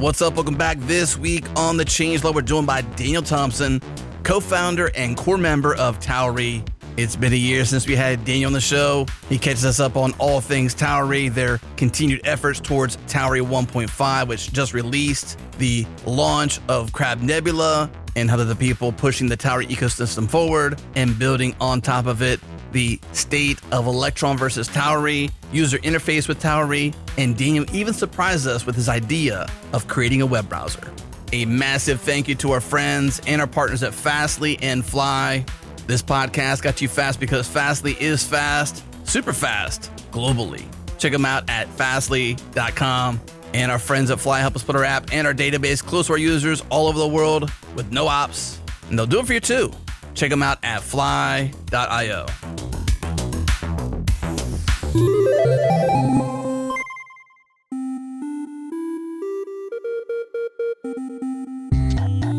What's up? Welcome back. This week on The Changelog, we're joined by Daniel Thompson, co-founder and core member of Tauri. It's been a year since we had Daniel on the show. He catches us up on all things Tauri, their continued efforts towards Tauri 1.5, which just released, the launch of CrabNebula, and how the people pushing the Tauri ecosystem forward and building on top of it, the state of Electron versus Tauri, user interface with Tauri, and Daniel even surprised us with his idea of creating a web browser. A massive thank you to our friends and our partners at Fastly and Fly. This podcast got you fast because Fastly is fast, super fast, globally. Check them out at fastly.com. And our friends at Fly help us put our app and our database close to our users all over the world with no ops. And they'll do it for you too. Check them out at fly.io.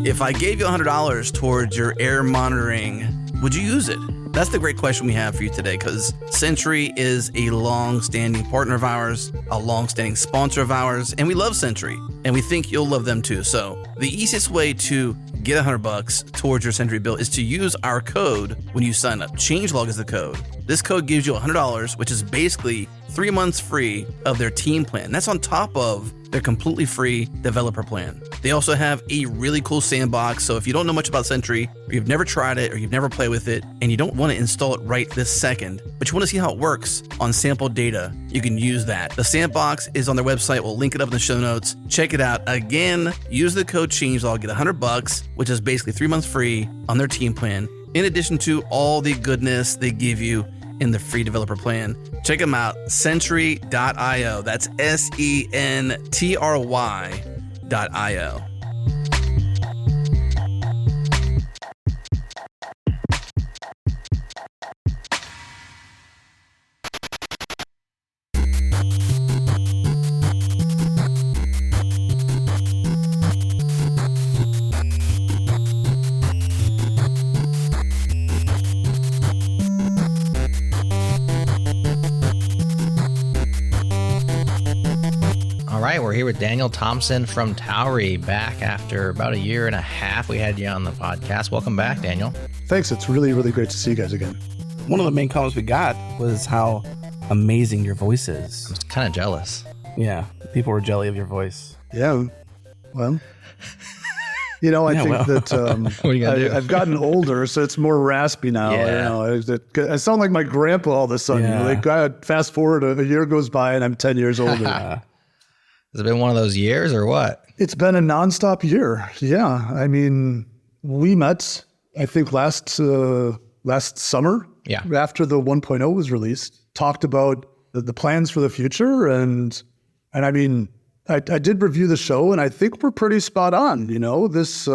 If I gave you $100 towards your air monitoring, would you use it? That's the great question we have for you today, because Sentry is a long-standing partner of ours, a long-standing sponsor of ours, and we love Sentry, and we think you'll love them too. So the easiest way to get $100 towards your Sentry bill is to use our code when you sign up. Changelog is the code. This code gives you $100, which is basically 3 months free of their team plan. That's on top of their completely free developer plan. They also have a really cool sandbox. So if you don't know much about Sentry, or you've never tried it, or you've never played with it, and you don't want to install it right this second, but you want to see how it works on sample data, you can use that. The sandbox is on their website. We'll link it up in the show notes. Check it out. Again, use the code Changelog, get $100, which is basically 3 months free on their team plan, in addition to all the goodness they give you in the free developer plan. Check them out, sentry.io. That's SENTRY.io. We're here with Daniel Thompson from Tauri, back after about a year and a half. We had you on the podcast. Welcome back, Daniel. Thanks. It's really, really great to see you guys again. One of the main comments we got was how amazing your voice is. I'm kind of jealous. Yeah, people were jelly of your voice. Yeah, well, I think that what are you gonna do? I've gotten older, so it's more raspy now. Yeah. I sound like my grandpa all of a sudden. Yeah. Like, fast forward a year goes by and I'm 10 years older. Has it been one of those years or what? It's been a nonstop year. Yeah. I mean, we met, I think, last summer. Yeah. After the 1.0 was released, talked about the plans for the future. And I mean, I did review the show, and I think we're pretty spot on. This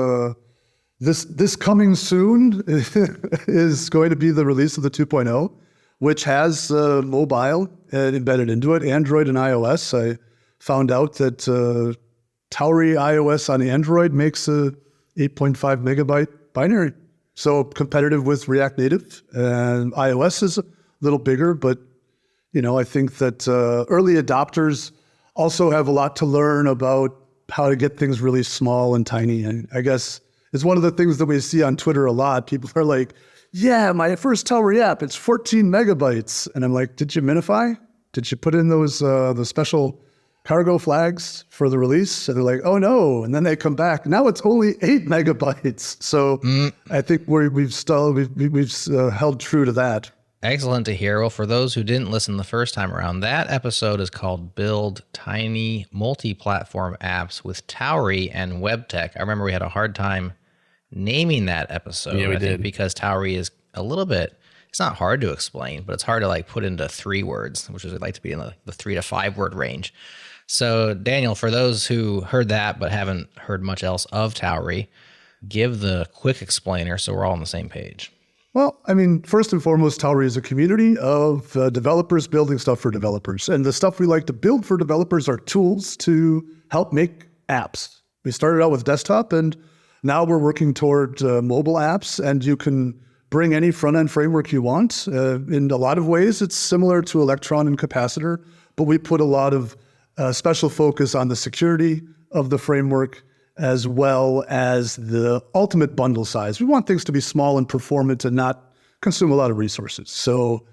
coming soon is going to be the release of the 2.0, which has mobile embedded into it, Android and iOS. I found out that Tauri iOS on Android makes a 8.5 megabyte binary. So competitive with React Native, and iOS is a little bigger, but I think that early adopters also have a lot to learn about how to get things really small and tiny. And I guess it's one of the things that we see on Twitter a lot. People are like, yeah, my first Tauri app, it's 14 megabytes. And I'm like, did you minify? Did you put in those the special cargo flags for the release? And they're like, oh no. And then they come back. Now it's only 8 megabytes. So I think we've held true to that. Excellent to hear. Well, for those who didn't listen the first time around, that episode is called Build Tiny Multi-Platform Apps with Tauri and WebTech. I remember we had a hard time naming that episode. Yeah, we did. Think because Tauri is a little bit, it's not hard to explain, but it's hard to put into 3 words, which is like to be in the 3 to 5 word range. So Daniel, for those who heard that but haven't heard much else of Tauri, give the quick explainer so we're all on the same page. Well, I mean, first and foremost, Tauri is a community of developers building stuff for developers. And the stuff we like to build for developers are tools to help make apps. We started out with desktop, and now we're working toward mobile apps, and you can bring any front-end framework you want. In a lot of ways, it's similar to Electron and Capacitor, but we put a lot of special focus on the security of the framework as well as the ultimate bundle size. We want things to be small and performant and not consume a lot of resources. So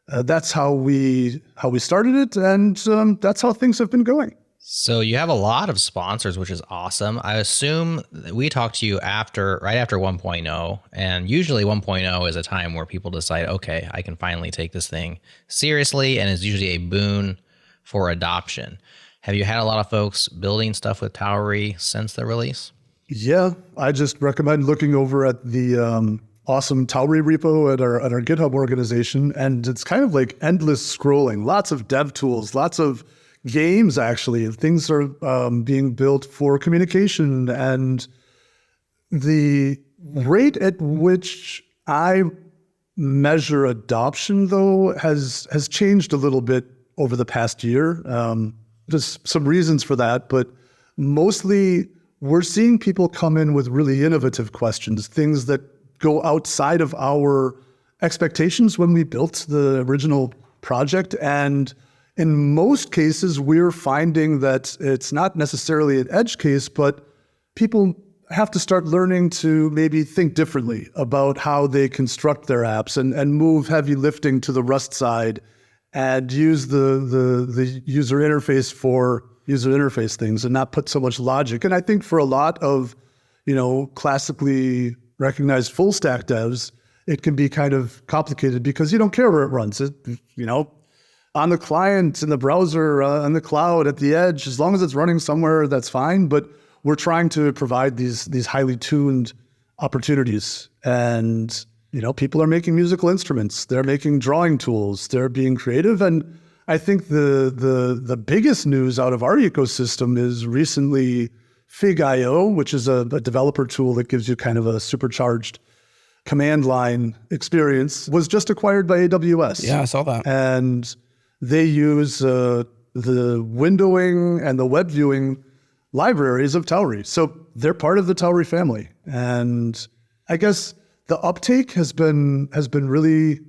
that's how we started it, and that's how things have been going. So you have a lot of sponsors, which is awesome. I assume that we talked to you right after 1.0, and usually 1.0 is a time where people decide, okay, I can finally take this thing seriously, and it's usually a boon for adoption. Have you had a lot of folks building stuff with Tauri since the release? Yeah, I just recommend looking over at the awesome Tauri repo at our GitHub organization, and it's kind of like endless scrolling, lots of dev tools, lots of games, actually. Things are being built for communication, and the rate at which I measure adoption, though, has changed a little bit over the past year. There's some reasons for that, but mostly we're seeing people come in with really innovative questions, things that go outside of our expectations when we built the original project. And in most cases, we're finding that it's not necessarily an edge case, but people have to start learning to maybe think differently about how they construct their apps and move heavy lifting to the Rust side and use the user interface for user interface things and not put so much logic. And I think for a lot of, classically recognized full stack devs, it can be kind of complicated because you don't care where it runs. On the client, in the browser, on the cloud, at the edge, as long as it's running somewhere, that's fine. But we're trying to provide these highly tuned opportunities. And, people are making musical instruments. They're making drawing tools. They're being creative. And I think the biggest news out of our ecosystem is recently Fig.io, which is a developer tool that gives you kind of a supercharged command line experience, was just acquired by AWS. Yeah, I saw that. And they use the windowing and the web viewing libraries of Tauri. So they're part of the Tauri family. And I guess the uptake has been really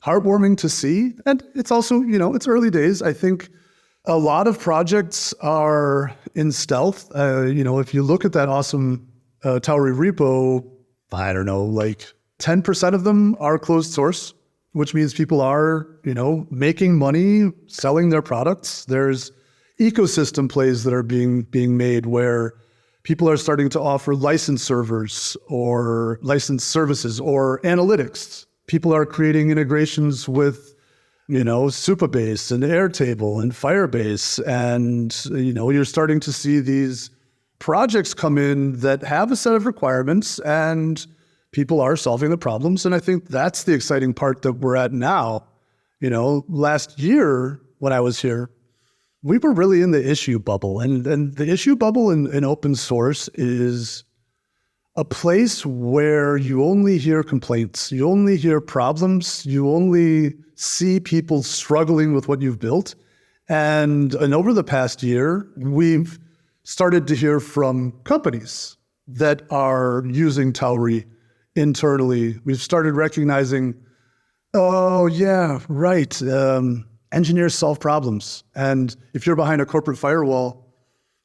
heartwarming to see. And it's also, it's early days. I think a lot of projects are in stealth. If you look at that awesome Tauri repo, I don't know, like 10% of them are closed source, which means people are, making money, selling their products. There's ecosystem plays that are being made where people are starting to offer license servers or license services or analytics. People are creating integrations with, Supabase and Airtable and Firebase. And, you're starting to see these projects come in that have a set of requirements and people are solving the problems. And I think that's the exciting part that we're at now. Last year when I was here, we were really in the issue bubble. And the issue bubble in open source is a place where you only hear complaints, you only hear problems, you only see people struggling with what you've built. And over the past year, we've started to hear from companies that are using Tauri internally. We've started recognizing, oh yeah, right, engineers solve problems. And if you're behind a corporate firewall,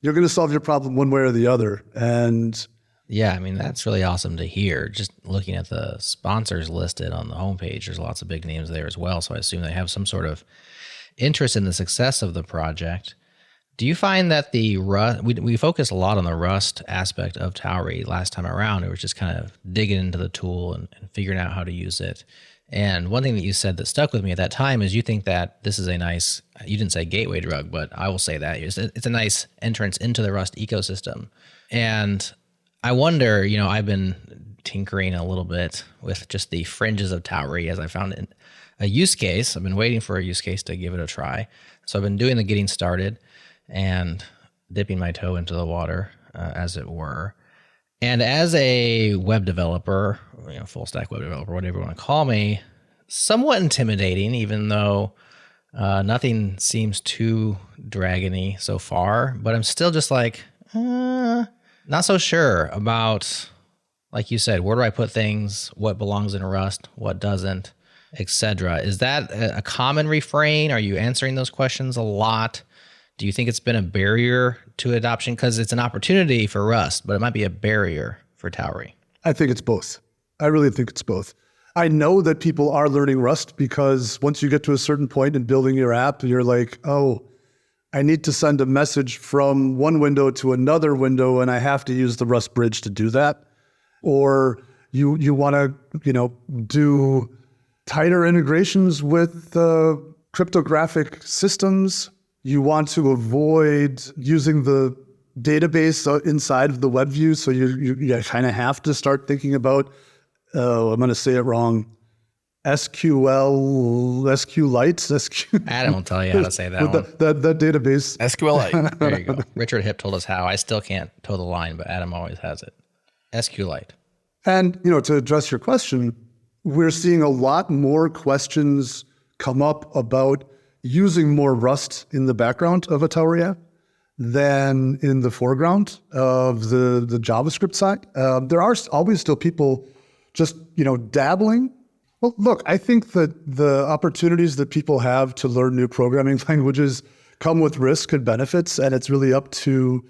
you're going to solve your problem one way or the other. And yeah, that's really awesome to hear. Just looking at the sponsors listed on the homepage, there's lots of big names there as well. So I assume they have some sort of interest in the success of the project. Do you find that the Rust, we focused a lot on the Rust aspect of Tauri last time around. It was just kind of digging into the tool and figuring out how to use it. And one thing that you said that stuck with me at that time is you think that this is a nice, you didn't say gateway drug, but I will say that it's a nice entrance into the Rust ecosystem. And I wonder, I've been tinkering a little bit with just the fringes of Tauri as I found a use case. I've been waiting for a use case to give it a try. So I've been doing the getting started and dipping my toe into the water, as it were. And as a web developer, full stack web developer, whatever you want to call me, somewhat intimidating, even though nothing seems too dragony so far. But I'm still just like, not so sure about, like you said, where do I put things, what belongs in Rust, what doesn't, etc. Is that a common refrain? Are you answering those questions a lot? Do you think it's been a barrier to adoption? Because it's an opportunity for Rust, but it might be a barrier for Tauri. I think it's both. I really think it's both. I know that people are learning Rust because once you get to a certain point in building your app, you're like, oh, I need to send a message from one window to another window, and I have to use the Rust bridge to do that. Or you want to, do tighter integrations with cryptographic systems. You want to avoid using the database inside of the web view, so you kind of have to start thinking about, I'm going to say it wrong, SQLite. Adam will tell you how to say that one. That database. SQLite. There you go. Richard Hipp told us how. I still can't toe the line, but Adam always has it. SQLite. And, to address your question, we're seeing a lot more questions come up about using more Rust in the background of a Tauri app than in the foreground of the JavaScript side. There are always still people just, dabbling. Well, look, I think that the opportunities that people have to learn new programming languages come with risk and benefits, and it's really up to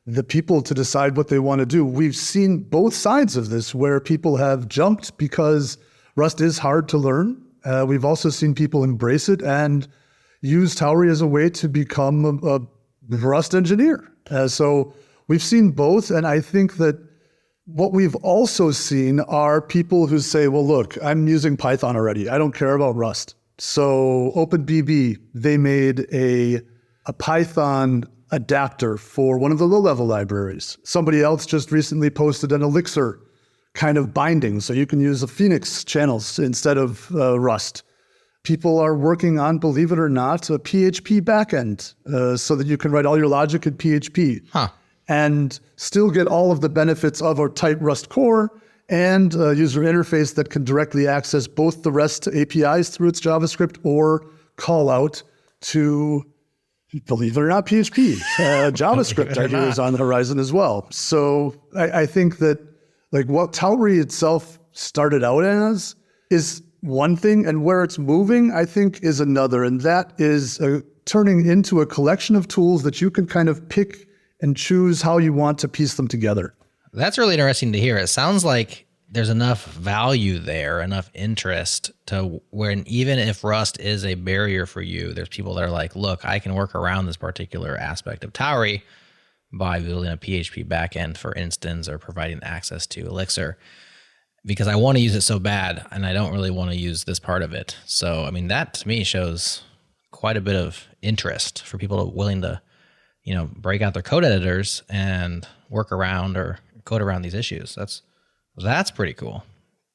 the people to decide what they want to do. We've seen both sides of this where people have jumped because Rust is hard to learn. We've also seen people embrace it and use Tauri as a way to become a Rust engineer. So we've seen both, and I think that what we've also seen are people who say, well, look, I'm using Python already. I don't care about Rust. So OpenBB, they made a Python adapter for one of the low-level libraries. Somebody else just recently posted an Elixir kind of binding, so you can use a Phoenix channels instead of Rust. People are working on, believe it or not, a PHP backend so that you can write all your logic in PHP and still get all of the benefits of a tight Rust core and a user interface that can directly access both the REST APIs through its JavaScript or call out to, believe it or not, PHP. JavaScript, I hear, is on the horizon as well. So I think that what Tauri itself started out as is one thing, and where it's moving, I think, is another. And that is turning into a collection of tools that you can kind of pick and choose how you want to piece them together. That's really interesting to hear. It sounds like there's enough value there, enough interest to where even if Rust is a barrier for you, there's people that are like, look, I can work around this particular aspect of Tauri by building a PHP backend, for instance, or providing access to Elixir, because I want to use it so bad and I don't really want to use this part of it. So, I mean, that to me shows quite a bit of interest for people willing to, break out their code editors and work around or code around these issues. That's pretty cool.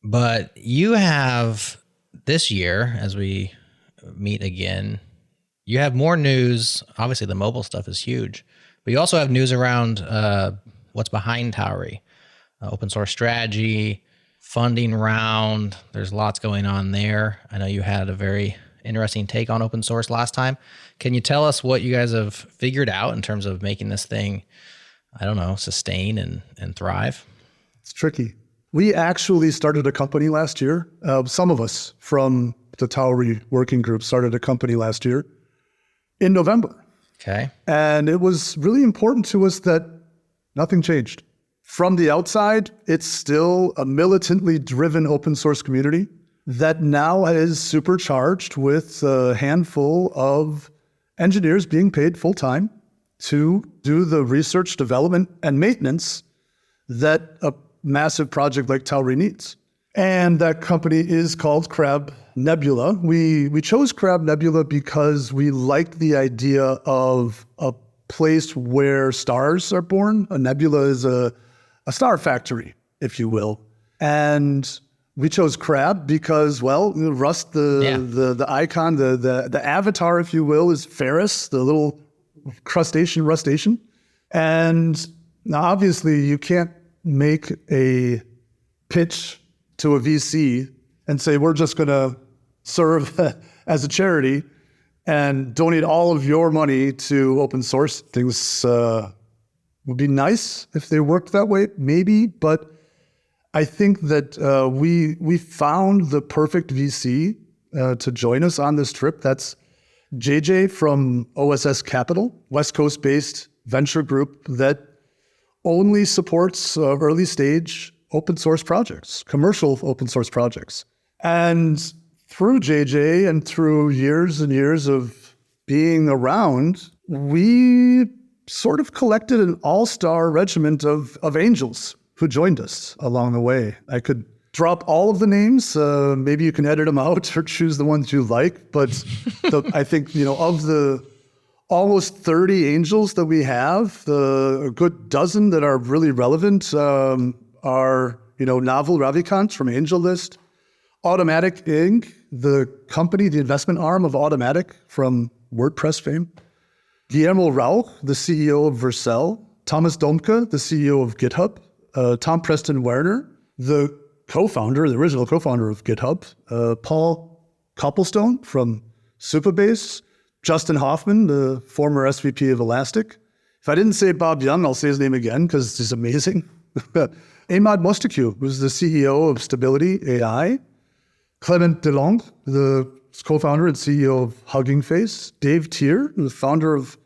But you have this year, as we meet again, you have more news. Obviously, the mobile stuff is huge, but you also have news around what's behind Tauri, open source strategy, funding round. There's lots going on there. I know you had a very interesting take on open source last time. Can you tell us what you guys have figured out in terms of making this thing, sustain and thrive? It's tricky. We actually started a company last year. Some of us from the Tauri working group started a company last year in November. Okay. And it was really important to us that nothing changed. From the outside, it's still a militantly driven open source community that now is supercharged with a handful of engineers being paid full time to do the research, development, and maintenance that a massive project like Tauri needs. And that company is called CrabNebula. We chose CrabNebula because we liked the idea of a place where stars are born. A nebula is a star factory, if you will. And we chose Crab because, Rust, the icon, the avatar, if you will, is Ferris, the little crustacean rustacean. And now obviously you can't make a pitch to a VC and say, we're just going to serve as a charity and donate all of your money to open source. Things would be nice if they worked that way, maybe, but I think that we found the perfect VC to join us on this trip. That's JJ from OSS Capital, West Coast-based venture group that only supports early stage open source projects, commercial open source projects. And through JJ and through years and years of being around, we sort of collected an all-star regiment of angels who joined us along the way. I could drop all of the names. Maybe you can edit them out or choose the ones you like. But I think, of the almost 30 angels that we have, a good dozen that are really relevant are, Naval Ravikant from AngelList, Automatic Inc., the company, the investment arm of Automatic from WordPress fame, Guillermo Rauch, the CEO of Vercel, Thomas Domke, the CEO of GitHub, Tom Preston Werner, the original co-founder of GitHub, Paul Copplestone from Supabase, Justin Hoffman, the former SVP of Elastic. If I didn't say Bob Young, I'll say his name again because he's amazing. Ahmad Mostaque, who's the CEO of Stability AI, Clement Delong, the co-founder and CEO of Hugging Face, Dave Tier, the founder of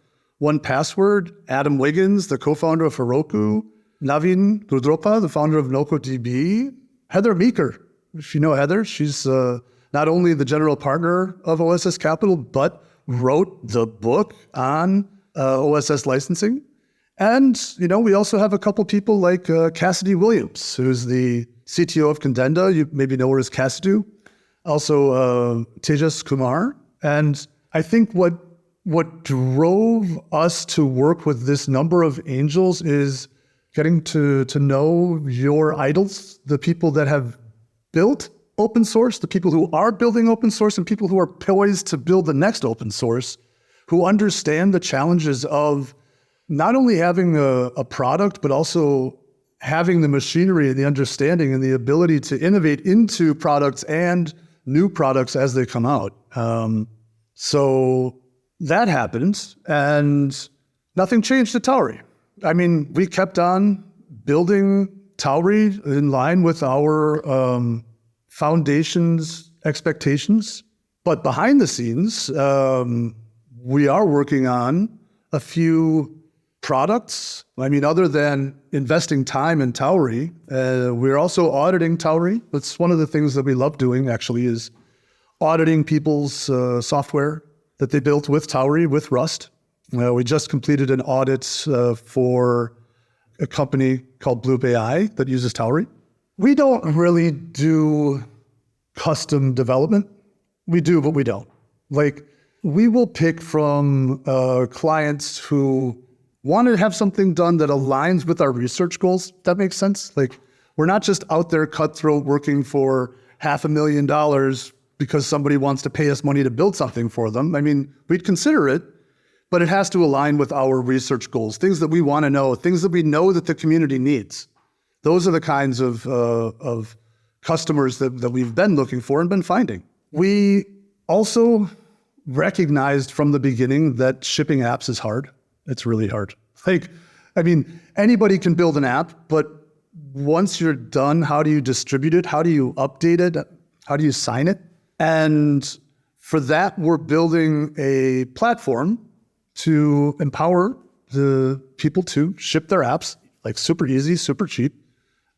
1Password, Adam Wiggins, the co-founder of Heroku, Navin Rudropa, the founder of NocoDB, Heather Meeker. If you know Heather, she's not only the general partner of OSS Capital, but wrote the book on OSS licensing. And, we also have a couple people like Cassidy Williams, who's the CTO of Contenda. You maybe know her as Cassidy. Also Tejas Kumar. And I think what drove us to work with this number of angels is getting to know your idols, the people that have built open source, the people who are building open source, and people who are poised to build the next open source, who understand the challenges of not only having a product, but also having the machinery and the understanding and the ability to innovate into products and new products as they come out. So that happened, and nothing changed at Tauri. I mean, we kept on building Tauri in line with our foundation's expectations. But behind the scenes, we are working on a few products. I mean, other than investing time in Tauri, we're also auditing Tauri. That's one of the things that we love doing, actually, is auditing people's software that they built with Tauri, with Rust. We just completed an audit for a company called Bloop AI that uses Tauri. We don't really do custom development. We do, but we don't. We will pick from clients who want to have something done that aligns with our research goals. That makes sense. We're not just out there cutthroat working for $500,000 because somebody wants to pay us money to build something for them. I mean, we'd consider it, but it has to align with our research goals, things that we want to know, things that we know that the community needs. Those are the kinds of customers that we've been looking for and been finding. We also recognized from the beginning that shipping apps is hard. It's really hard. Anybody can build an app, but once you're done, how do you distribute it? How do you update it? How do you sign it? And for that, we're building a platform to empower the people to ship their apps, super easy, super cheap,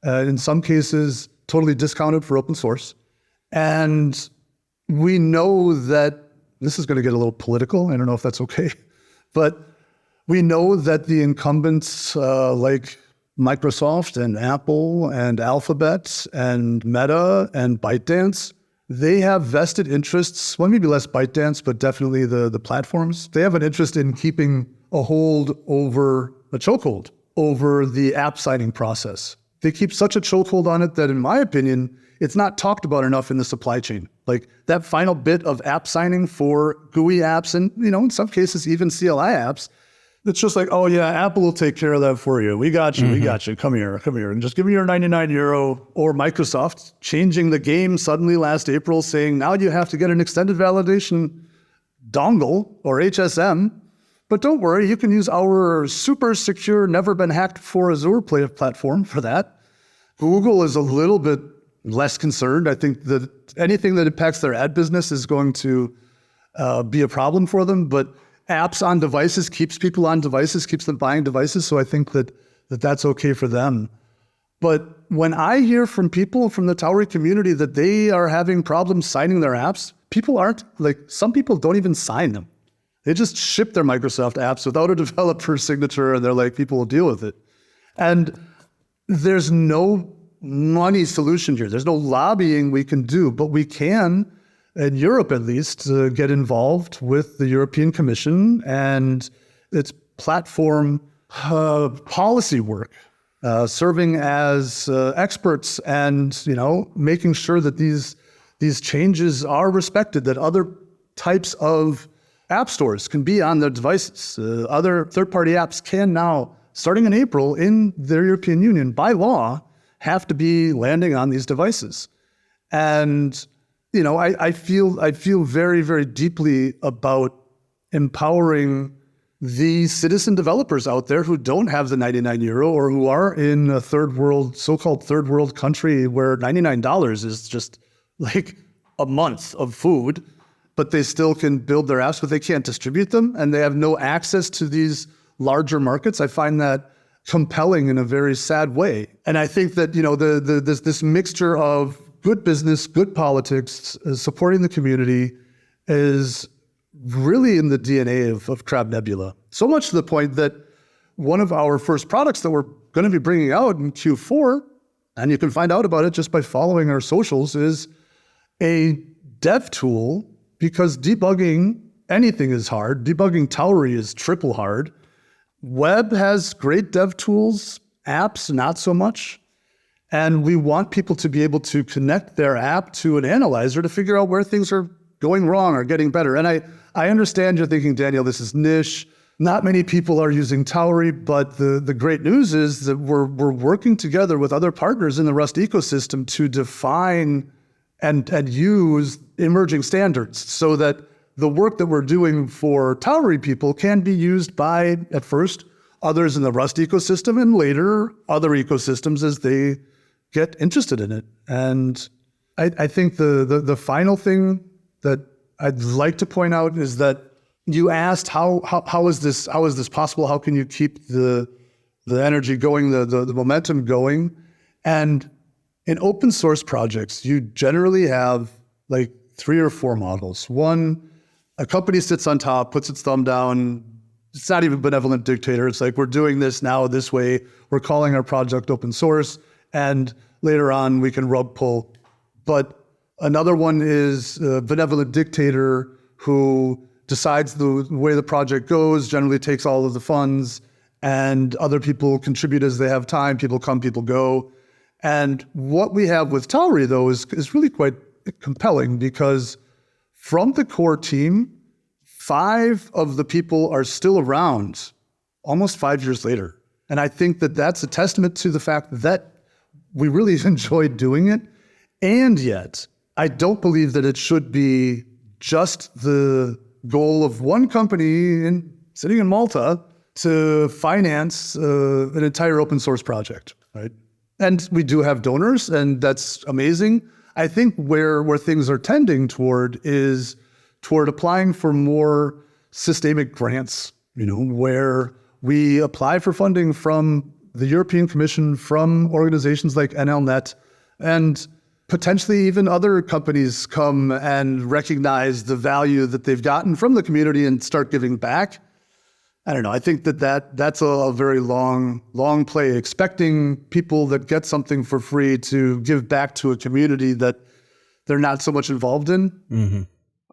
in some cases, totally discounted for open source. And we know that, this is going to get a little political, I don't know if that's okay, but we know that the incumbents like Microsoft and Apple and Alphabet and Meta and ByteDance, they have vested interests, well, maybe less ByteDance, but definitely the platforms. They have an interest in keeping a chokehold over the app signing process. They keep such a chokehold on it that, in my opinion, it's not talked about enough in the supply chain. That final bit of app signing for GUI apps and, in some cases, even CLI apps, it's just oh yeah, Apple will take care of that for you. We got you, we got you. Come here, and just give me your €99. Or Microsoft changing the game suddenly last April, saying now you have to get an extended validation dongle or HSM. But don't worry, you can use our super secure, never been hacked for Azure platform for that. Google is a little bit less concerned. I think that anything that impacts their ad business is going to be a problem for them. But apps on devices keeps people on devices, keeps them buying devices. So I think that's okay for them. But when I hear from people from the Tauri community that they are having problems signing their apps, some people don't even sign them. They just ship their Microsoft apps without a developer signature, and they're like, people will deal with it. And there's no money solution here. There's no lobbying we can do, but we can, in Europe at least, get involved with the European Commission and its platform policy work, serving as experts and making sure that these changes are respected, that other types of app stores can be on their devices. Other third-party apps can now, starting in April in the European Union, by law, have to be landing on these devices. And I feel very, very deeply about empowering the citizen developers out there who don't have the 99 euro or who are in a so-called third world country where $99 is just like a month of food, but they still can build their apps, but they can't distribute them, and they have no access to these larger markets. I find that compelling in a very sad way. And I think that this mixture of good business, good politics, supporting the community is really in the DNA of CrabNebula. So much to the point that one of our first products that we're going to be bringing out in Q4, and you can find out about it just by following our socials, is a dev tool, because debugging anything is hard. Debugging Tauri is triple hard. Web has great dev tools, apps not so much. And we want people to be able to connect their app to an analyzer to figure out where things are going wrong or getting better. And I understand you're thinking, Daniel, this is niche. Not many people are using Tauri, but the great news is that we're working together with other partners in the Rust ecosystem to define and use emerging standards so that the work that we're doing for Tauri people can be used by, at first, others in the Rust ecosystem and later other ecosystems as they get interested in it. And I think the final thing that I'd like to point out is that you asked how is this possible? How can you keep the energy going, the momentum going? And in open source projects, you generally have like 3 or 4 models. One, a company sits on top, puts its thumb down. It's not even benevolent dictator. It's like, we're doing this now this way. We're calling our project open source, and later on we can rug pull. But another one is a benevolent dictator who decides the way the project goes, generally takes all of the funds, and other people contribute as they have time. People come, people go. And what we have with Tauri, though, is really quite compelling, because from the core team, 5 of the people are still around almost 5 years later. And I think that that's a testament to the fact that we really enjoyed doing it. And yet, I don't believe that it should be just the goal of one company sitting in Malta to finance an entire open source project, right? And we do have donors, and that's amazing. I think where things are tending toward is toward applying for more systemic grants, where we apply for funding from the European Commission, from organizations like NLNet, and potentially even other companies come and recognize the value that they've gotten from the community and start giving back. I don't know. I think that's a very long play, expecting people that get something for free to give back to a community that they're not so much involved in. Mm-hmm.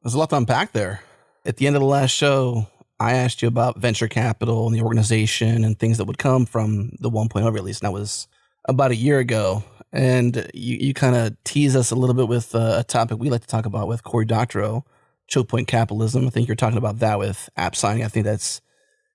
There's a lot to unpack there. At the end of the last show, I asked you about venture capital and the organization and things that would come from the 1.0 release. And that was about a year ago. And you kind of tease us a little bit with a topic we like to talk about with Cory Doctorow, choke point capitalism. I think you're talking about that with app signing. I think that's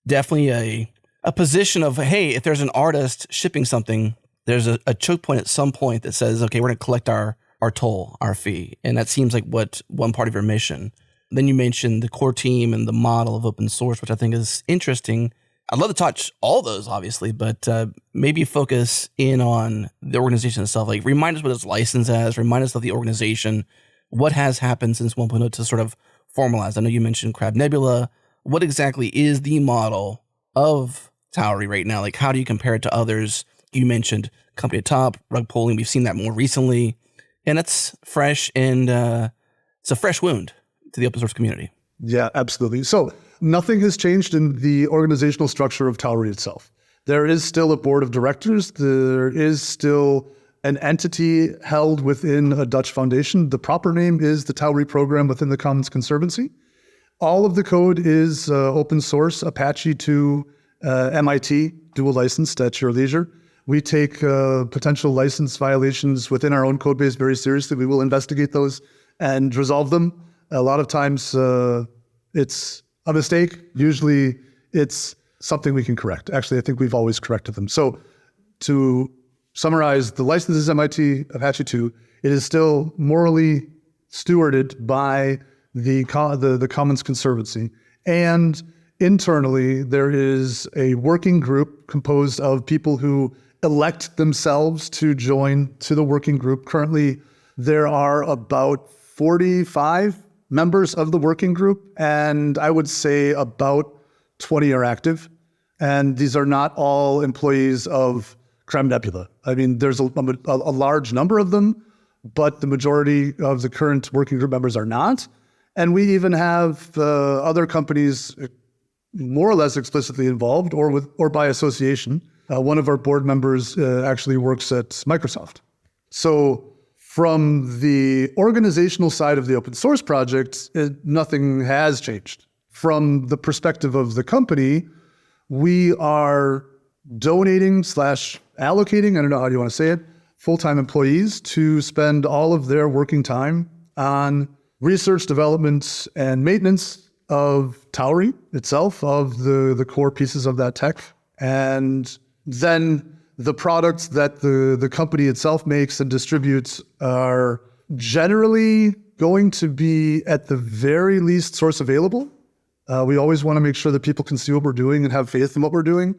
definitely a position of, hey, if there's an artist shipping something, there's a choke point at some point that says, okay, we're going to collect our toll, our fee. And that seems like what one part of your mission. Then you mentioned the core team and the model of open source, which I think is interesting. I'd love to touch all those, obviously, but maybe focus in on the organization itself. Like, remind us what it's licensed as, remind us of the organization, what has happened since 1.0 to sort of formalized? I know you mentioned CrabNebula. What exactly is the model of Tauri right now? Like, how do you compare it to others? You mentioned company at top, rug pulling. We've seen that more recently, and it's fresh and it's a fresh wound to the open source community. Yeah, absolutely. So nothing has changed in the organizational structure of Tauri itself. There is still a board of directors. There is still an entity held within a Dutch foundation. The proper name is the Tauri program within the Commons Conservancy. All of the code is open source, Apache to MIT, dual licensed at your leisure. We take potential license violations within our own code base very seriously. We will investigate those and resolve them. A lot of times it's a mistake. Usually it's something we can correct. Actually, I think we've always corrected them. So to summarize, the license is MIT Apache 2. It is still morally stewarded by the Commons Conservancy. And internally, there is a working group composed of people who elect themselves to join to the working group. Currently, there are about 45 members of the working group, and I would say about 20 are active. And these are not all employees of CrabNebula. I mean, there's a large number of them, but the majority of the current working group members are not. And we even have other companies more or less explicitly involved or by association. One of our board members actually works at Microsoft. So from the organizational side of the open source project, nothing has changed. From the perspective of the company, we are donating / allocating, I don't know how you want to say it, full-time employees to spend all of their working time on research, development, and maintenance of Tauri itself, of the core pieces of that tech. And then the products that the company itself makes and distributes are generally going to be, at the very least, source available. We always want to make sure that people can see what we're doing and have faith in what we're doing.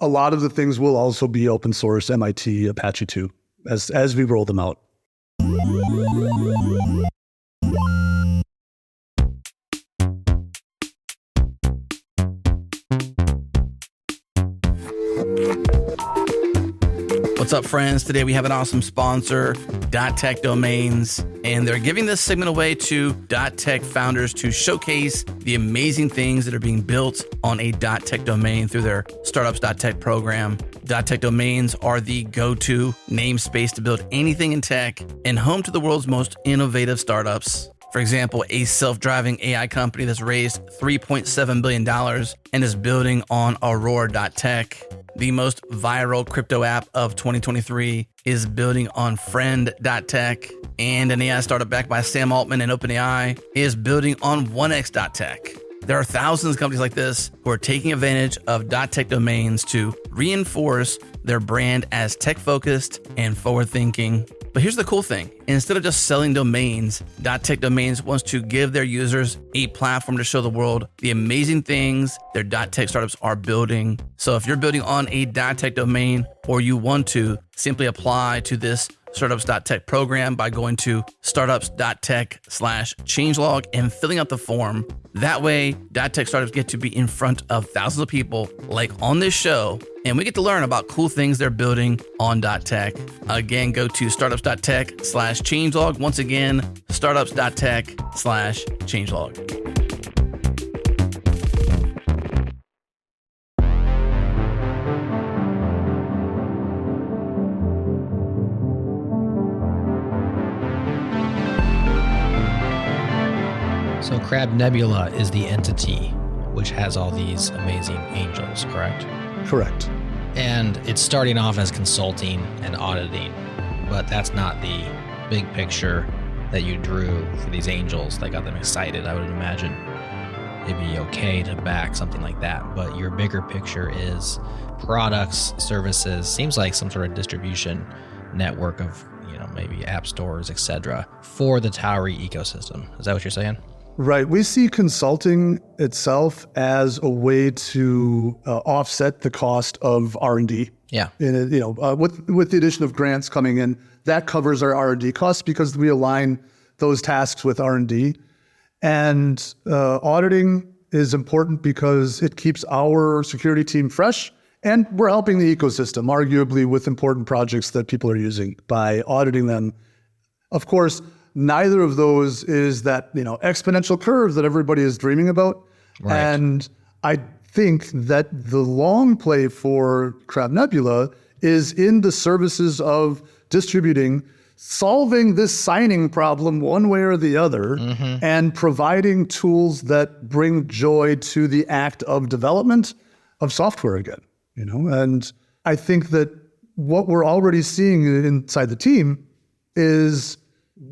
A lot of the things will also be open source, MIT, Apache 2, as we roll them out. What's up, friends? Today we have an awesome sponsor, .tech Domains, and they're giving this segment away to .tech founders to showcase the amazing things that are being built on a .tech domain through their Startups.tech program. .tech domains are the go-to namespace to build anything in tech and home to the world's most innovative startups. For example, a self-driving AI company that's raised $3.7 billion and is building on Aurora.tech. The most viral crypto app of 2023 is building on Friend.tech. And an AI startup backed by Sam Altman and OpenAI is building on 1x.tech. There are thousands of companies like this who are taking advantage of .tech domains to reinforce their brand as tech-focused and forward-thinking. But here's the cool thing. Instead of just selling domains, .tech Domains wants to give their users a platform to show the world the amazing things their .tech startups are building. So if you're building on a .tech domain or you want to, simply apply to this Startups.tech program by going to startups.tech/changelog and filling out the form. That way, .tech startups get to be in front of thousands of people like on this show, and we get to learn about cool things they're building on .tech. Again, go to startups.tech/changelog. Once again, startups.tech/changelog. So CrabNebula is the entity which has all these amazing angels, correct? Correct. And it's starting off as consulting and auditing, but that's not the big picture that you drew for these angels that got them excited. I would imagine it'd be okay to back something like that, but your bigger picture is products, services, seems like some sort of distribution network of, maybe app stores, etc., for the Tauri ecosystem. Is that what you're saying? Right. We see consulting itself as a way to offset the cost of R&D. Yeah. And with the addition of grants coming in, that covers our R&D costs because we align those tasks with R&D. And auditing is important because it keeps our security team fresh, and we're helping the ecosystem, arguably, with important projects that people are using by auditing them. Of course, neither of those is that exponential curve that everybody is dreaming about. Right. And I think that the long play for CrabNebula is in the services of distributing, solving this signing problem one way or the other, and providing tools that bring joy to the act of development of software again. And I think that what we're already seeing inside the team is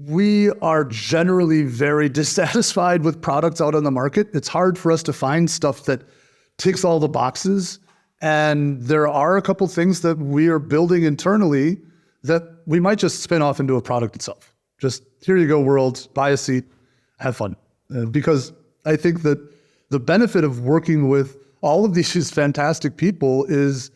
we are generally very dissatisfied with products out on the market. It's hard for us to find stuff that ticks all the boxes. And there are a couple things that we are building internally that we might just spin off into a product itself. Just, here you go, world, buy a seat, have fun. Because I think that the benefit of working with all of these fantastic people is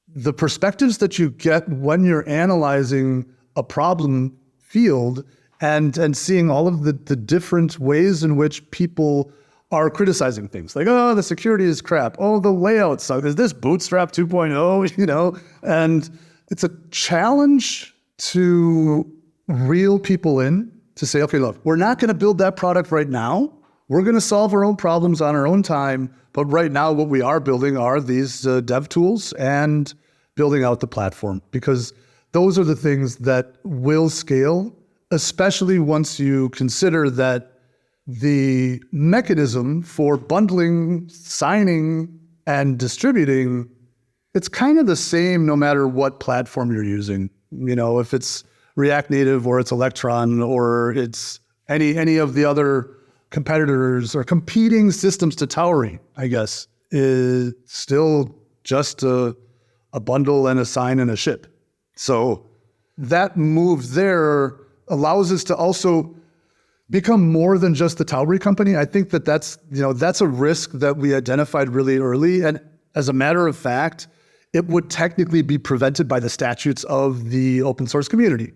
the perspectives that you get when you're analyzing a problem field and seeing all of the different ways in which people are criticizing things. Like, oh, the security is crap. Oh, the layout sucks. Is this Bootstrap 2.0? And it's a challenge to reel people in to say, okay, look, we're not going to build that product right now. We're going to solve our own problems on our own time. But right now, what we are building are these dev tools and building out the platform, because those are the things that will scale, especially once you consider that the mechanism for bundling, signing, and distributing, it's kind of the same no matter what platform you're using. If it's React Native or it's Electron or it's any of the other competitors or competing systems to Tauri, I guess, is still just a bundle and a sign and a ship. So that move there allows us to also become more than just the Tauri company. I think that's a risk that we identified really early. And as a matter of fact, it would technically be prevented by the statutes of the open source community.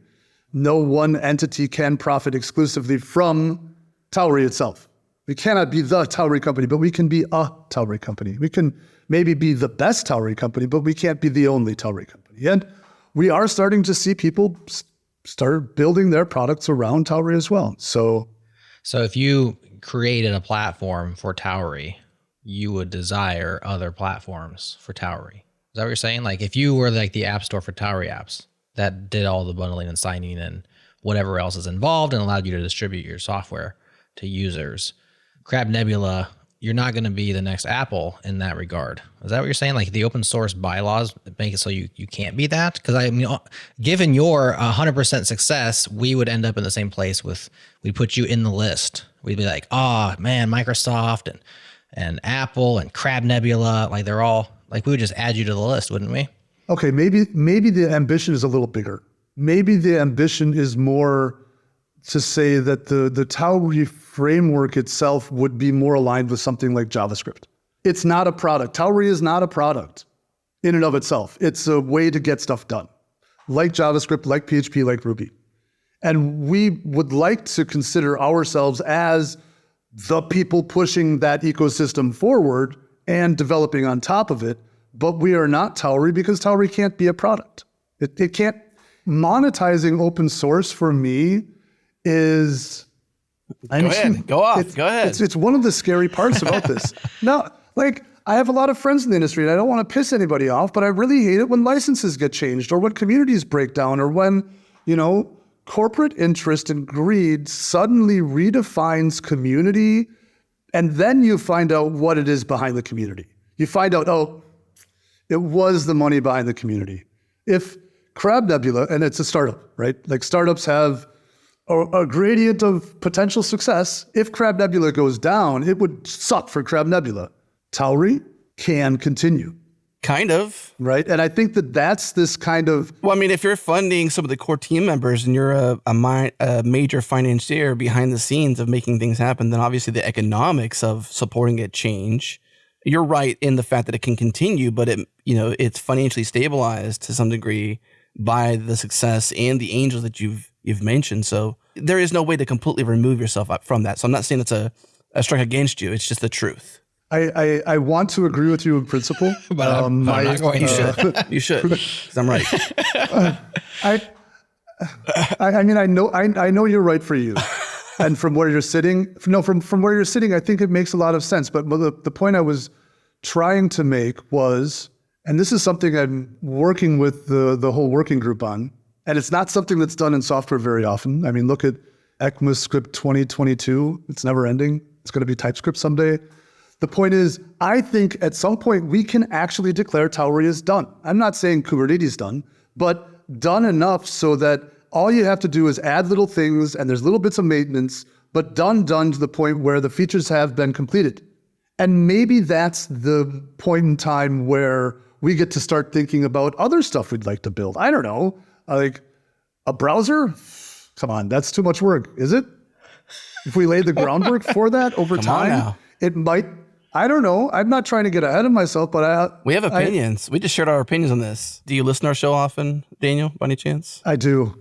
No one entity can profit exclusively from Tauri itself. We cannot be the Tauri company, but we can be a Tauri company. We can maybe be the best Tauri company, but we can't be the only Tauri company. And we are starting to see people start building their products around Tauri as well. So if you created a platform for Tauri, you would desire other platforms for Tauri. Is that what you're saying? Like if you were like the app store for Tauri apps that did all the bundling and signing and whatever else is involved and allowed you to distribute your software to users, CrabNebula, you're not going to be the next Apple in that regard. Is that what you're saying? Like the open source bylaws make it so you can't be that? Because I mean, given your 100% success, we would end up in the same place we'd put you in the list. We'd be like, oh man, Microsoft and Apple and CrabNebula, like they're all, like we would just add you to the list, wouldn't we? Okay, maybe the ambition is a little bigger. Maybe the ambition is more to say that the Tauri framework itself would be more aligned with something like JavaScript. It's not a product. Tauri is not a product in and of itself. It's a way to get stuff done, like JavaScript, like PHP, like Ruby. And we would like to consider ourselves as the people pushing that ecosystem forward and developing on top of it. But we are not Tauri because Tauri can't be a product. It can't. Monetizing open source for me is... Go ahead. It's one of the scary parts about this. Now, like, I have a lot of friends in the industry and I don't want to piss anybody off, but I really hate it when licenses get changed or when communities break down or when, corporate interest and greed suddenly redefines community, and then you find out what it is behind the community. You find out, oh, it was the money behind the community. If CrabNebula, and it's a startup, right? Like startups have a gradient of potential success. If CrabNebula goes down, it would suck for CrabNebula. Tauri can continue. Kind of. Right? And I think that's this kind of... Well, I mean, if you're funding some of the core team members and you're a major financier behind the scenes of making things happen, then obviously the economics of supporting it change. You're right in the fact that it can continue, but it's financially stabilized to some degree by the success and the angels that you've you've mentioned. So there is no way to completely remove yourself from that. So I'm not saying it's a strike against you. It's just the truth. I want to agree with you in principle, but I'm not going to. You should, because I'm right. I mean, I know you're right for you. And from where you're sitting, from where you're sitting, I think it makes a lot of sense. But the point I was trying to make was, and this is something I'm working with the whole working group on, and it's not something that's done in software very often. I mean, look at ECMAScript 2022. It's never ending. It's going to be TypeScript someday. The point is, I think at some point we can actually declare Tauri is done. I'm not saying Kubernetes is done, but done enough so that all you have to do is add little things and there's little bits of maintenance, but done to the point where the features have been completed. And maybe that's the point in time where we get to start thinking about other stuff we'd like to build. I don't know, like a browser? Come on, that's too much work, is it? If we laid the groundwork for that over time, it might. I don't know. I'm not trying to get ahead of myself, but we have opinions. We just shared our opinions on this. Do you listen to our show often, Daniel, by any chance? I do.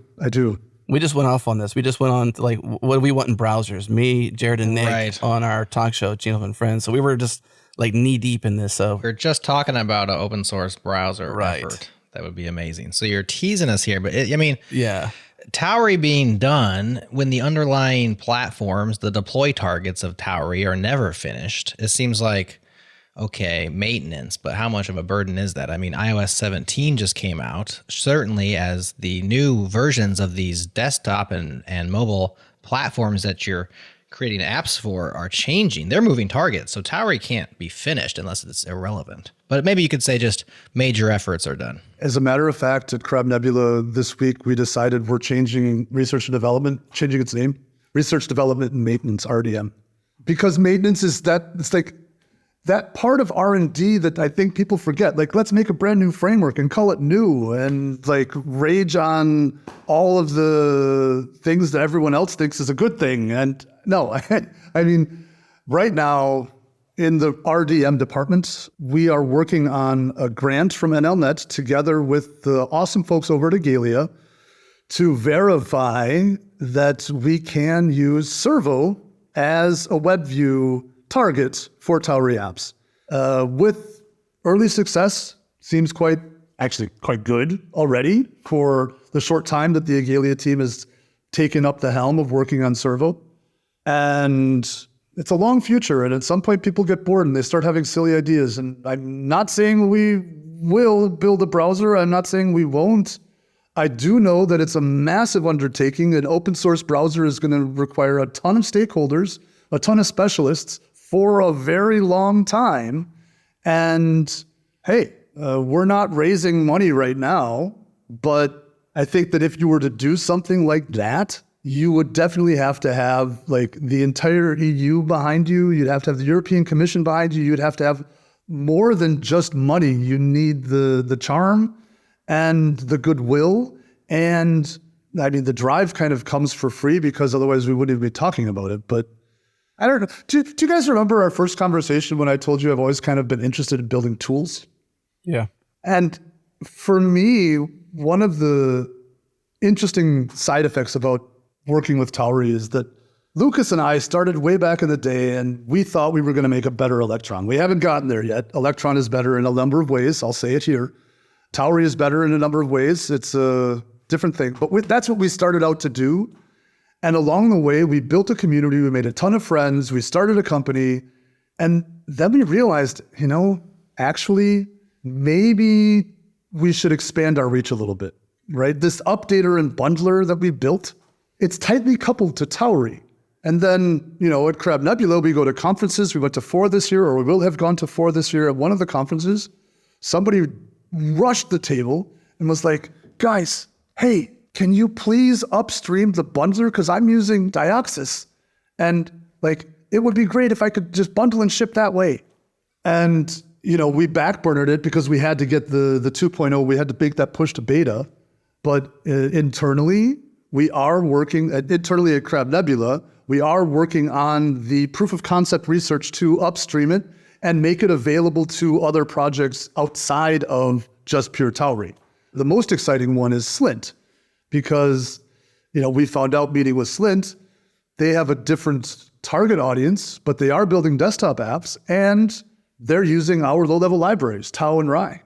We just went off on this. We just went on to like, what do we want in browsers? Me, Jared, and Nick on our talk show, Gino and Friends. So we were just like knee deep in this. So we're just talking about an open source browser effort. That would be amazing. So you're teasing us here, but yeah. Tauri being done when the underlying platforms, the deploy targets of Tauri are never finished. It seems like, okay, maintenance, but how much of a burden is that? I mean, iOS 17 just came out. Certainly as the new versions of these desktop and mobile platforms that you're creating apps for are changing. They're moving targets. So Tauri can't be finished unless it's irrelevant. But maybe you could say just major efforts are done. As a matter of fact, at CrabNebula this week, we decided we're changing research and development, changing its name, research development and maintenance, RDM. Because maintenance is it's like that part of R&D that I think people forget. Like, let's make a brand new framework and call it new and like rage on all of the things that everyone else thinks is a good thing. And no, I mean, right now in the RDM department, we are working on a grant from NLNet together with the awesome folks over at Igalia to verify that we can use Servo as a WebView target for Tauri apps. With early success, seems quite good already for the short time that the Igalia team has taken up the helm of working on Servo. And it's a long future, and at some point people get bored and they start having silly ideas. And I'm not saying we will build a browser. I'm not saying we won't. I do know that it's a massive undertaking. An open source browser is going to require a ton of stakeholders, a ton of specialists for a very long time. And hey, we're not raising money right now, but I think that if you were to do something like that, you would definitely have to have like the entire EU behind you. You'd have to have the European Commission behind you. You'd have to have more than just money. You need the charm and the goodwill. And I mean, the drive kind of comes for free because otherwise we wouldn't even be talking about it. But I don't know. Do you guys remember our first conversation when I told you I've always kind of been interested in building tools? Yeah. And for me, one of the interesting side effects about working with Tauri is that Lucas and I started way back in the day and we thought we were going to make a better Electron. We haven't gotten there yet. Electron is better in a number of ways. I'll say it here. Tauri is better in a number of ways. It's a different thing. But that's what we started out to do. And along the way, we built a community. We made a ton of friends. We started a company. And then we realized, actually, maybe we should expand our reach a little bit, right? This updater and bundler that we built, it's tightly coupled to Tauri. And then, at CrabNebula, we go to conferences. We went to 4 this year, or we will have gone to 4 this year. At one of the conferences, somebody rushed the table and was like, guys, hey, can you please upstream the bundler? Because I'm using Dioxys. And it would be great if I could just bundle and ship that way. And, we backburnered it because we had to get the 2.0. We had to make that push to beta. But internally, we are working internally at CrabNebula. We are working on the proof of concept research to upstream it and make it available to other projects outside of just pure Tauri. The most exciting one is Slint, because we found out meeting with Slint, they have a different target audience, but they are building desktop apps and they're using our low-level libraries, Tau and Rai.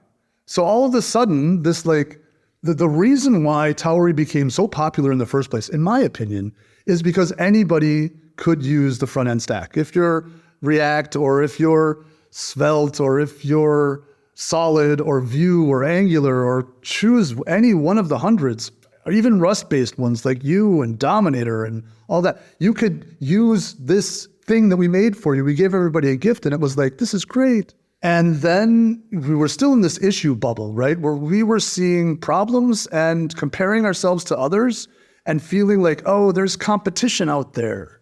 So all of a sudden, this the reason why Tauri became so popular in the first place, in my opinion, is because anybody could use the front-end stack. If you're React or if you're Svelte or if you're Solid or Vue or Angular or choose any one of the hundreds, or even Rust-based ones like Vue and Dominator and all that, you could use this thing that we made for you. We gave everybody a gift and it was like, this is great. And then we were still in this issue bubble, right? Where we were seeing problems and comparing ourselves to others and feeling like, oh, there's competition out there.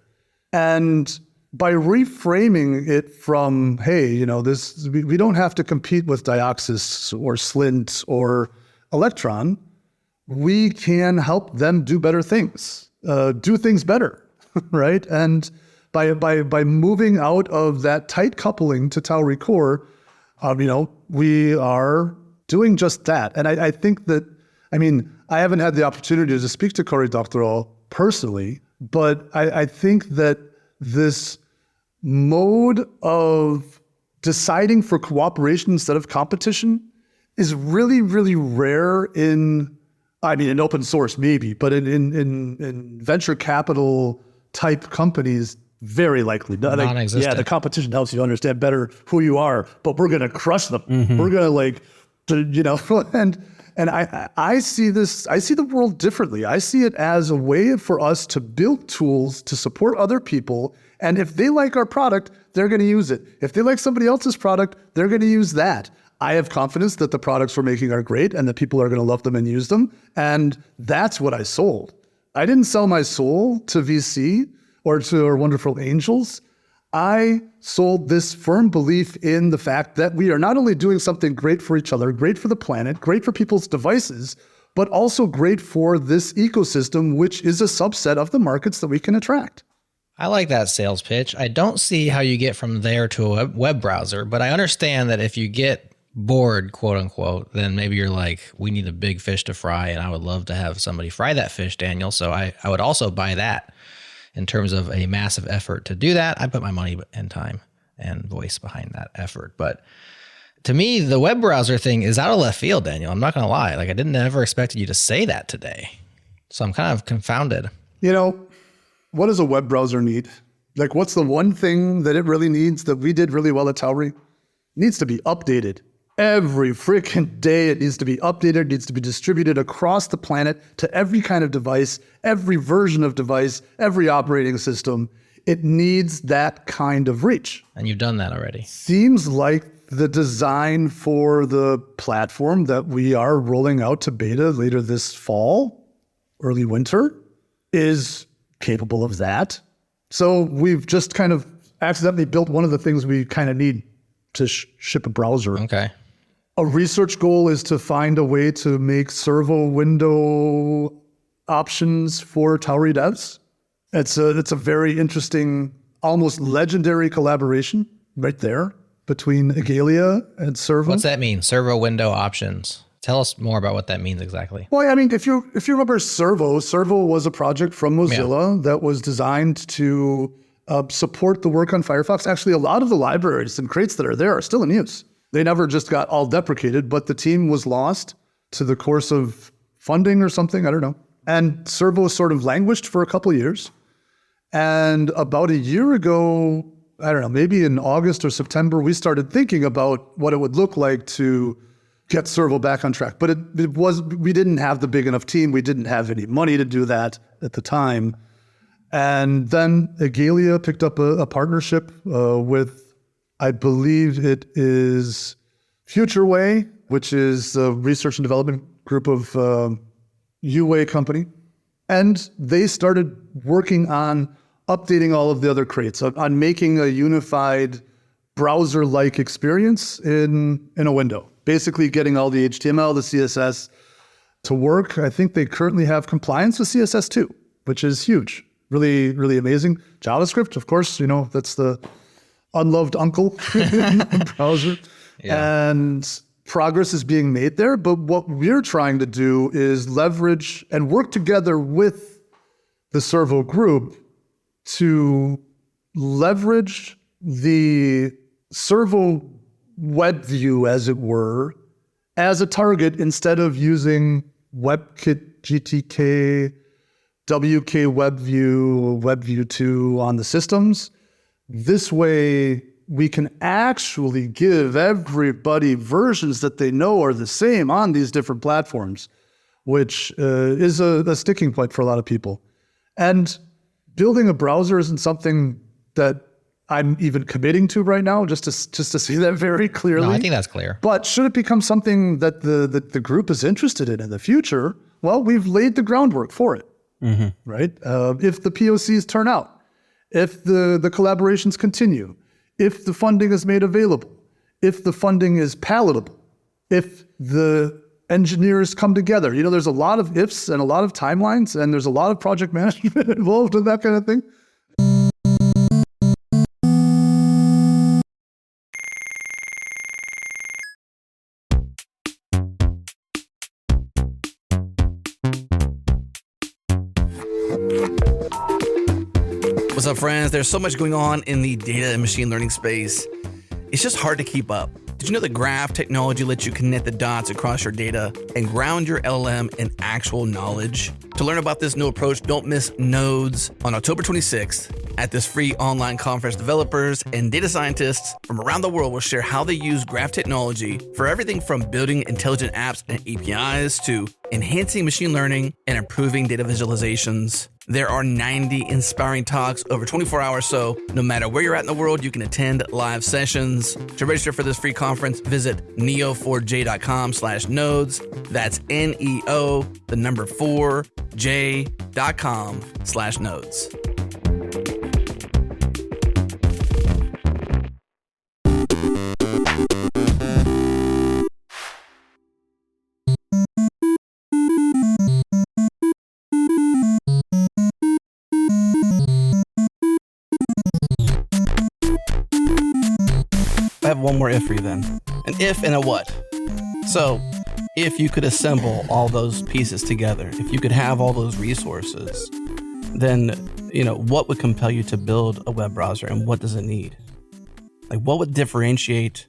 And by reframing it from, hey, we don't have to compete with Dioxys or Slint or Electron. We can help them do better things, do things better, right? And by moving out of that tight coupling to Tauri Core, we are doing just that. And I think that, I haven't had the opportunity to speak to Cory Doctorow personally, but I think that this mode of deciding for cooperation instead of competition is really, really rare in open source maybe, but in venture capital type companies, very likely. Non-existent. Yeah, the competition helps you understand better who you are, but we're going to crush them. Mm-hmm. We're going to and I see the world differently. I see it as a way for us to build tools to support other people. And if they like our product, they're going to use it. If they like somebody else's product, they're going to use that. I have confidence that the products we're making are great and that people are going to love them and use them. And that's what I sold. I didn't sell my soul to VC or to our wonderful angels. I sold this firm belief in the fact that we are not only doing something great for each other, great for the planet, great for people's devices, but also great for this ecosystem, which is a subset of the markets that we can attract. I like that sales pitch. I don't see how you get from there to a web browser, but I understand that if you get bored, quote unquote, then maybe you're like, we need a big fish to fry, and I would love to have somebody fry that fish, Daniel. So I would also buy that. In terms of a massive effort to do that, I put my money and time and voice behind that effort. But to me, the web browser thing is out of left field, Daniel. I'm not going to lie. I didn't ever expect you to say that today. So I'm kind of confounded. What does a web browser need? What's the one thing that it really needs that we did really well at Tauri? It needs to be updated. Every freaking day it needs to be updated, needs to be distributed across the planet to every kind of device, every version of device, every operating system. It needs that kind of reach. And you've done that already. Seems like the design for the platform that we are rolling out to beta later this fall, early winter, is capable of that. So we've just kind of accidentally built one of the things we kind of need to ship a browser. Okay. A research goal is to find a way to make servo window options for Tauri devs. It's a very interesting, almost legendary collaboration right there between Igalia and Servo. What's that mean? Servo window options. Tell us more about what that means exactly. Well, if you remember Servo was a project from Mozilla that was designed to support the work on Firefox. Actually, a lot of the libraries and crates that are there are still in use. They never just got all deprecated, but the team was lost to the course of funding or something, I don't know. And Servo sort of languished for a couple of years. And about a year ago, I don't know, maybe in August or September, we started thinking about what it would look like to get Servo back on track. But we didn't have the big enough team. We didn't have any money to do that at the time. And then Igalia picked up a partnership with, I believe it is FutureWay, which is a research and development group of UWay company. And they started working on updating all of the other crates, on making a unified browser-like experience in a window. Basically getting all the HTML, the CSS to work. I think they currently have compliance with CSS2, which is huge. Really, really amazing. JavaScript, of course, that's the unloved uncle in the browser. Yeah. And progress is being made there. But what we're trying to do is leverage and work together with the Servo group to leverage the Servo web view, as it were, as a target instead of using WebKit, GTK, WK WebView, WebView 2 on the systems. This way, we can actually give everybody versions that they know are the same on these different platforms, which is a sticking point for a lot of people. And building a browser isn't something that I'm even committing to right now, just to see that very clearly. No, I think that's clear. But should it become something that the group is interested in the future, well, we've laid the groundwork for it, right? If the POCs turn out, if the collaborations continue, if the funding is made available, if the funding is palatable, if the engineers come together. There's a lot of ifs and a lot of timelines, and there's a lot of project management involved in that kind of thing. What's up, friends? There's so much going on in the data and machine learning space. It's just hard to keep up. Did you know that graph technology lets you connect the dots across your data and ground your LLM in actual knowledge? To learn about this new approach, don't miss Nodes on October 26th. At this free online conference, developers and data scientists from around the world will share how they use graph technology for everything from building intelligent apps and APIs to enhancing machine learning and improving data visualizations. There are 90 inspiring talks over 24 hours, so no matter where you're at in the world, you can attend live sessions. To register for this free conference, visit neo4j.com/nodes. That's NEO, the number 4j.com/nodes. I have one more if for you then. An if and a what. So, if you could assemble all those pieces together, if you could have all those resources, then, what would compel you to build a web browser, and what does it need? Like, what would differentiate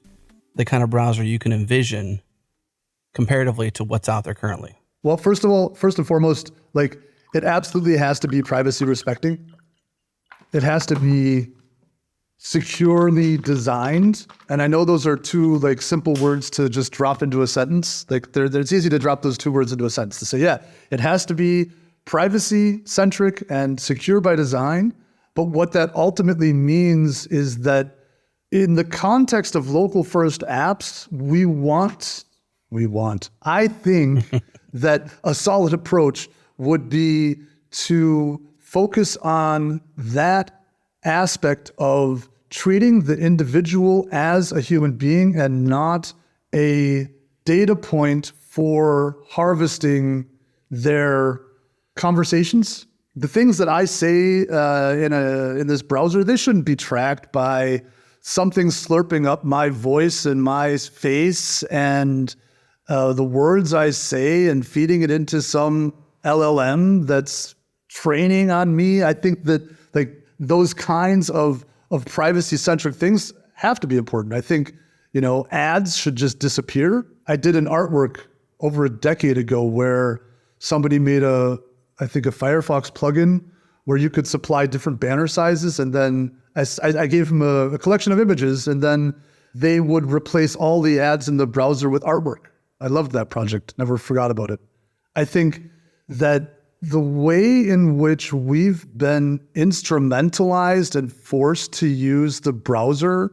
the kind of browser you can envision comparatively to what's out there currently? Well, first and foremost, it absolutely has to be privacy respecting. It has to be securely designed. And I know those are two simple words to just drop into a sentence. It's easy to drop those two words into a sentence to say, yeah, it has to be privacy centric and secure by design. But what that ultimately means is that in the context of local first apps, I think that a solid approach would be to focus on that aspect of treating the individual as a human being and not a data point for harvesting their conversations. The things that I say in this browser, they shouldn't be tracked by something slurping up my voice and my face and the words I say and feeding it into some LLM that's training on me. I think that those kinds of privacy-centric things have to be important. I think, ads should just disappear. I did an artwork over a decade ago where somebody made a Firefox plugin where you could supply different banner sizes, and then I gave them a collection of images, and then they would replace all the ads in the browser with artwork. I loved that project, never forgot about it. I think that the way in which we've been instrumentalized and forced to use the browser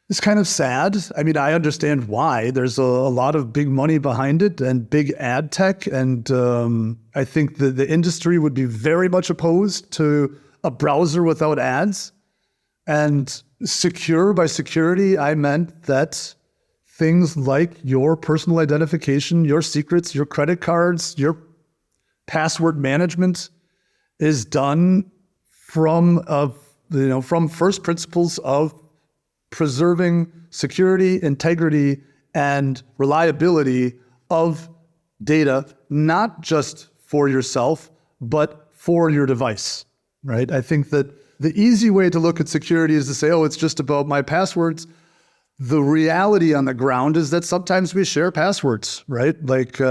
is kind of sad. I mean, I understand why. There's a lot of big money behind it and big ad tech. And I think the industry would be very much opposed to a browser without ads. And secure by security, I meant that things like your personal identification, your secrets, your credit cards, your password management is done from first principles of preserving security, integrity, and reliability of data, not just for yourself, but for your device, right? I think that the easy way to look at security is to say, oh, it's just about my passwords. The reality on the ground is that sometimes we share passwords, right? Like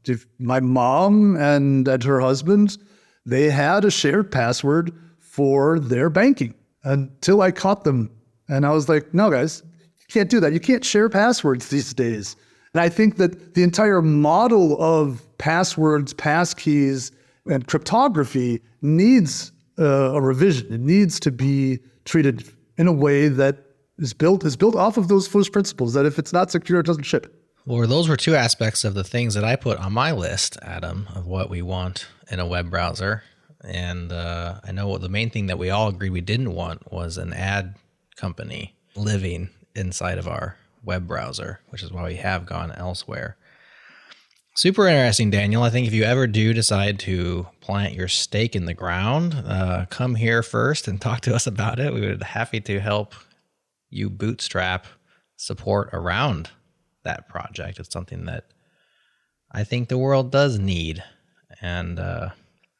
if my mom and her husband, they had a shared password for their banking until I caught them. And I was like, no, guys, you can't do that. You can't share passwords these days. And I think that the entire model of passwords, passkeys, and cryptography needs a revision. It needs to be treated in a way that is built off of those first principles, that if it's not secure, it doesn't ship. Well, those were two aspects of the things that I put on my list, Adam, of what we want in a web browser. And I know the main thing that we all agreed we didn't want was an ad company living inside of our web browser, which is why we have gone elsewhere. Super interesting, Daniel. I think if you ever do decide to plant your stake in the ground, come here first and talk to us about it. We would be happy to help you bootstrap support around that project. It's something that I think the world does need. And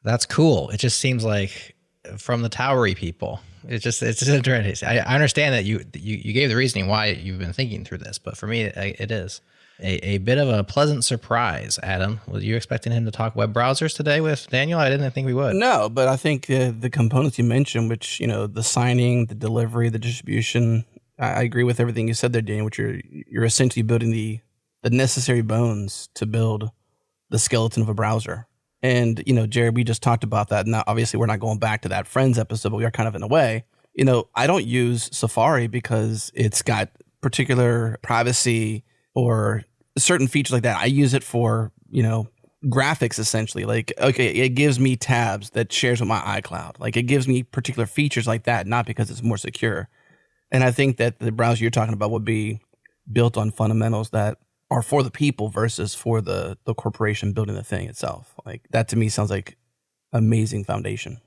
that's cool. It just seems like from the Tauri people, it's just interesting. I understand that you gave the reasoning why you've been thinking through this, but for me, it is a bit of a pleasant surprise. Adam, were you expecting him to talk web browsers today with Daniel? I didn't think we would. No, but I think the components you mentioned, which, the signing, the delivery, the distribution, I agree with everything you said there, Daniel, which you're essentially building the necessary bones to build the skeleton of a browser. And, Jared, we just talked about that. Now, obviously, we're not going back to that Friends episode, but we are kind of in a way. I don't use Safari because it's got particular privacy or certain features like that. I use it for, graphics, essentially. Like, okay, it gives me tabs that shares with my iCloud. Like, it gives me particular features like that, not because it's more secure. And I think that the browser you're talking about would be built on fundamentals that are for the people versus for the corporation building the thing itself. Like, that to me sounds like amazing foundation.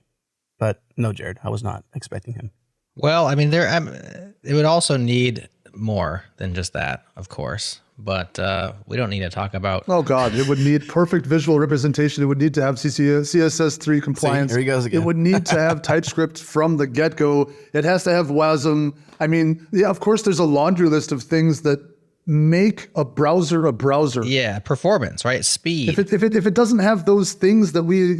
But no, Jared, I was not expecting him. Well, I mean, it would also need more than just that, of course. But we don't need to talk about. Oh God, it would need perfect visual representation. It would need to have CSS3 compliance. See, here he goes again. It would need to have TypeScript from the get-go. It has to have WASM. I mean, yeah, of course, there's a laundry list of things that make a browser a browser. Yeah, performance, right? Speed. If it doesn't have those things that we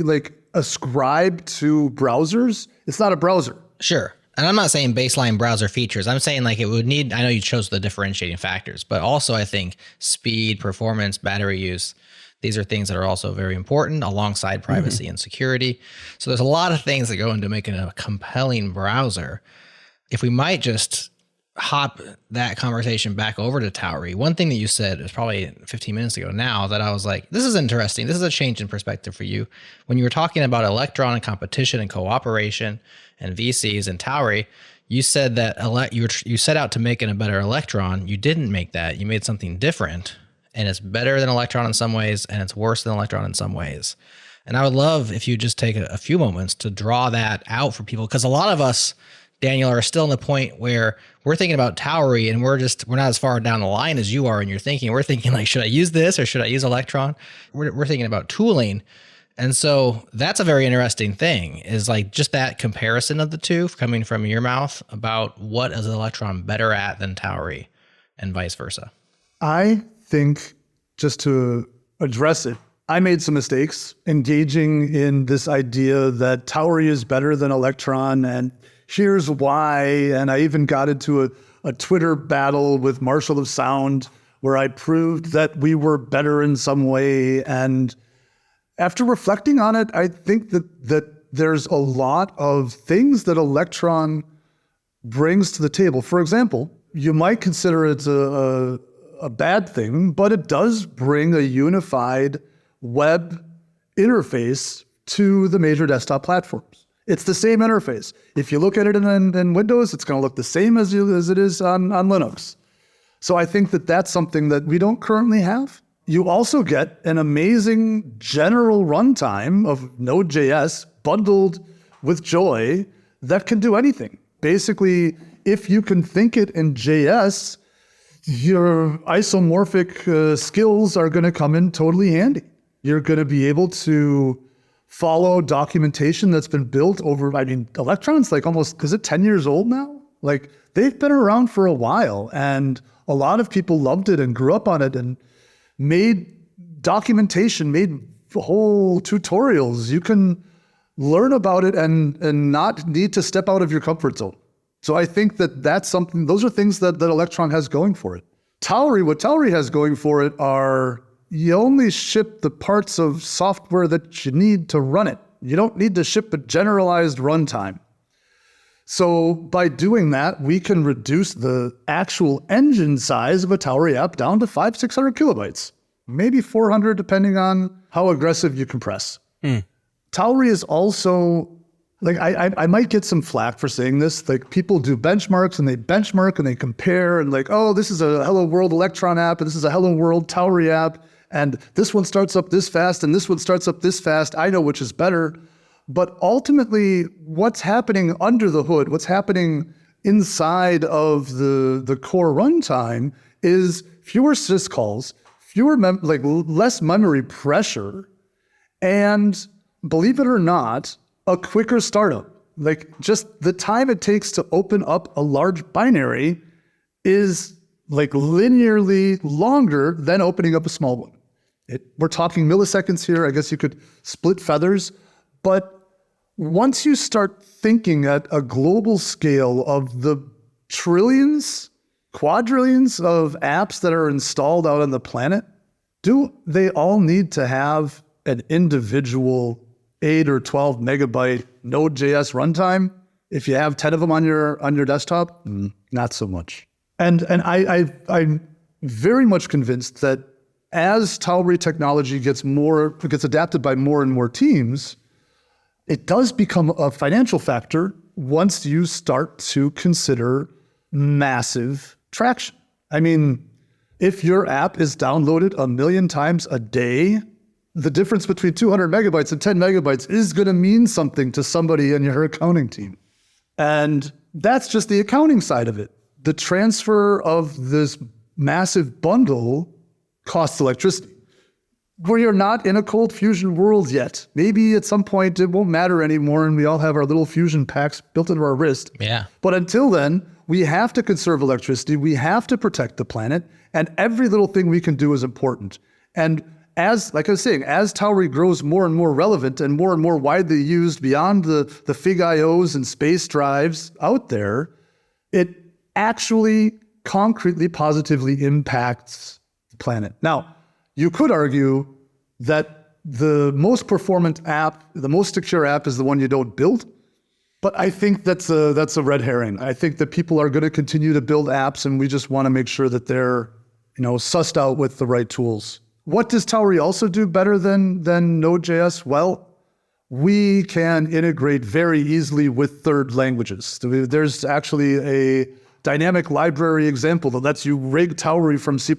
ascribe to browsers, it's not a browser. Sure. And I'm not saying baseline browser features. I'm saying it would need, I know you chose the differentiating factors, but also I think speed, performance, battery use, these are things that are also very important alongside privacy and security. So there's a lot of things that go into making a compelling browser. If we might just hop that conversation back over to Tauri, one thing that you said was probably 15 minutes ago now that I was like, this is interesting. This is a change in perspective for you. When you were talking about Electron and competition and cooperation and VCs and Tauri, you said that you set out to make it a better Electron. You didn't make that. You made something different, and it's better than Electron in some ways, and it's worse than Electron in some ways. And I would love if you just take a few moments to draw that out for people, because a lot of us, Daniel, are still in the point where we're thinking about Tauri and we're not as far down the line as you are in your thinking. We're thinking like, should I use this or should I use Electron? We're thinking about tooling. And so that's a very interesting thing, is like just that comparison of the two coming from your mouth about what is Electron better at than Tauri and vice versa. I think, just to address it, I made some mistakes engaging in this idea that Tauri is better than Electron, and here's why. And I even got into a Twitter battle with Marshall of Sound where I proved that we were better in some way. And after reflecting on it, I think that there's a lot of things that Electron brings to the table. For example, you might consider it a bad thing, but it does bring a unified web interface to the major desktop platforms. It's the same interface. If you look at it in Windows, it's going to look the same as it is on Linux. So I think that that's something that we don't currently have. You also get an amazing general runtime of Node.js bundled with Joy that can do anything. Basically, if you can think it in JS, your isomorphic skills are going to come in totally handy. You're going to be able to follow documentation that's been built over, I mean, Electron's like almost, is it 10 years old now? Like they've been around for a while, and a lot of people loved it and grew up on it and made documentation, made whole tutorials. You can learn about it and not need to step out of your comfort zone. So I think that's something, those are things that Electron has going for it. Tauri, what Tauri has going for it are, you only ship the parts of software that you need to run it. You don't need to ship a generalized runtime. So by doing that, we can reduce the actual engine size of a Tauri app down to 500-600 kilobytes, maybe 400, depending on how aggressive you compress. Tauri is also, like, I might get some flack for saying this. Like, people do benchmarks and they benchmark and they compare and like, oh, this is a Hello World Electron app and this is a Hello World Tauri app. And this one starts up this fast and this one starts up this fast. I know which is better. But ultimately, what's happening under the hood, what's happening inside of the core runtime is fewer syscalls, less memory pressure, and believe it or not, a quicker startup. Like just the time it takes to open up a large binary is like linearly longer than opening up a small one. We're talking milliseconds here. I guess you could split feathers. But once you start thinking at a global scale of the trillions, quadrillions of apps that are installed out on the planet, do they all need to have an individual 8 or 12 megabyte Node.js runtime? If you have 10 of them on your desktop, not so much. And I'm very much convinced that as Tauri technology gets adapted by more and more teams, it does become a financial factor once you start to consider massive traction. I mean, if your app is downloaded 1 million times a day, the difference between 200 megabytes and 10 megabytes is going to mean something to somebody in your accounting team. And that's just the accounting side of it. The transfer of this massive bundle costs electricity. We are not in a cold fusion world yet. Maybe at some point it won't matter anymore and we all have our little fusion packs built into our wrist. Yeah. But until then, we have to conserve electricity. We have to protect the planet. And every little thing we can do is important. And like I was saying, as Tauri grows more and more relevant and more widely used beyond the FIG.IOs and space drives out there, it actually concretely, positively impacts the planet. Now, you could argue that the most performant app, the most secure app is the one you don't build. But I think that's a red herring. I think that people are going to continue to build apps and we just want to make sure that they're, sussed out with the right tools. What does Tauri also do better than Node.js? Well, we can integrate very easily with third languages. There's actually a dynamic library example that lets you rig Tauri from C++.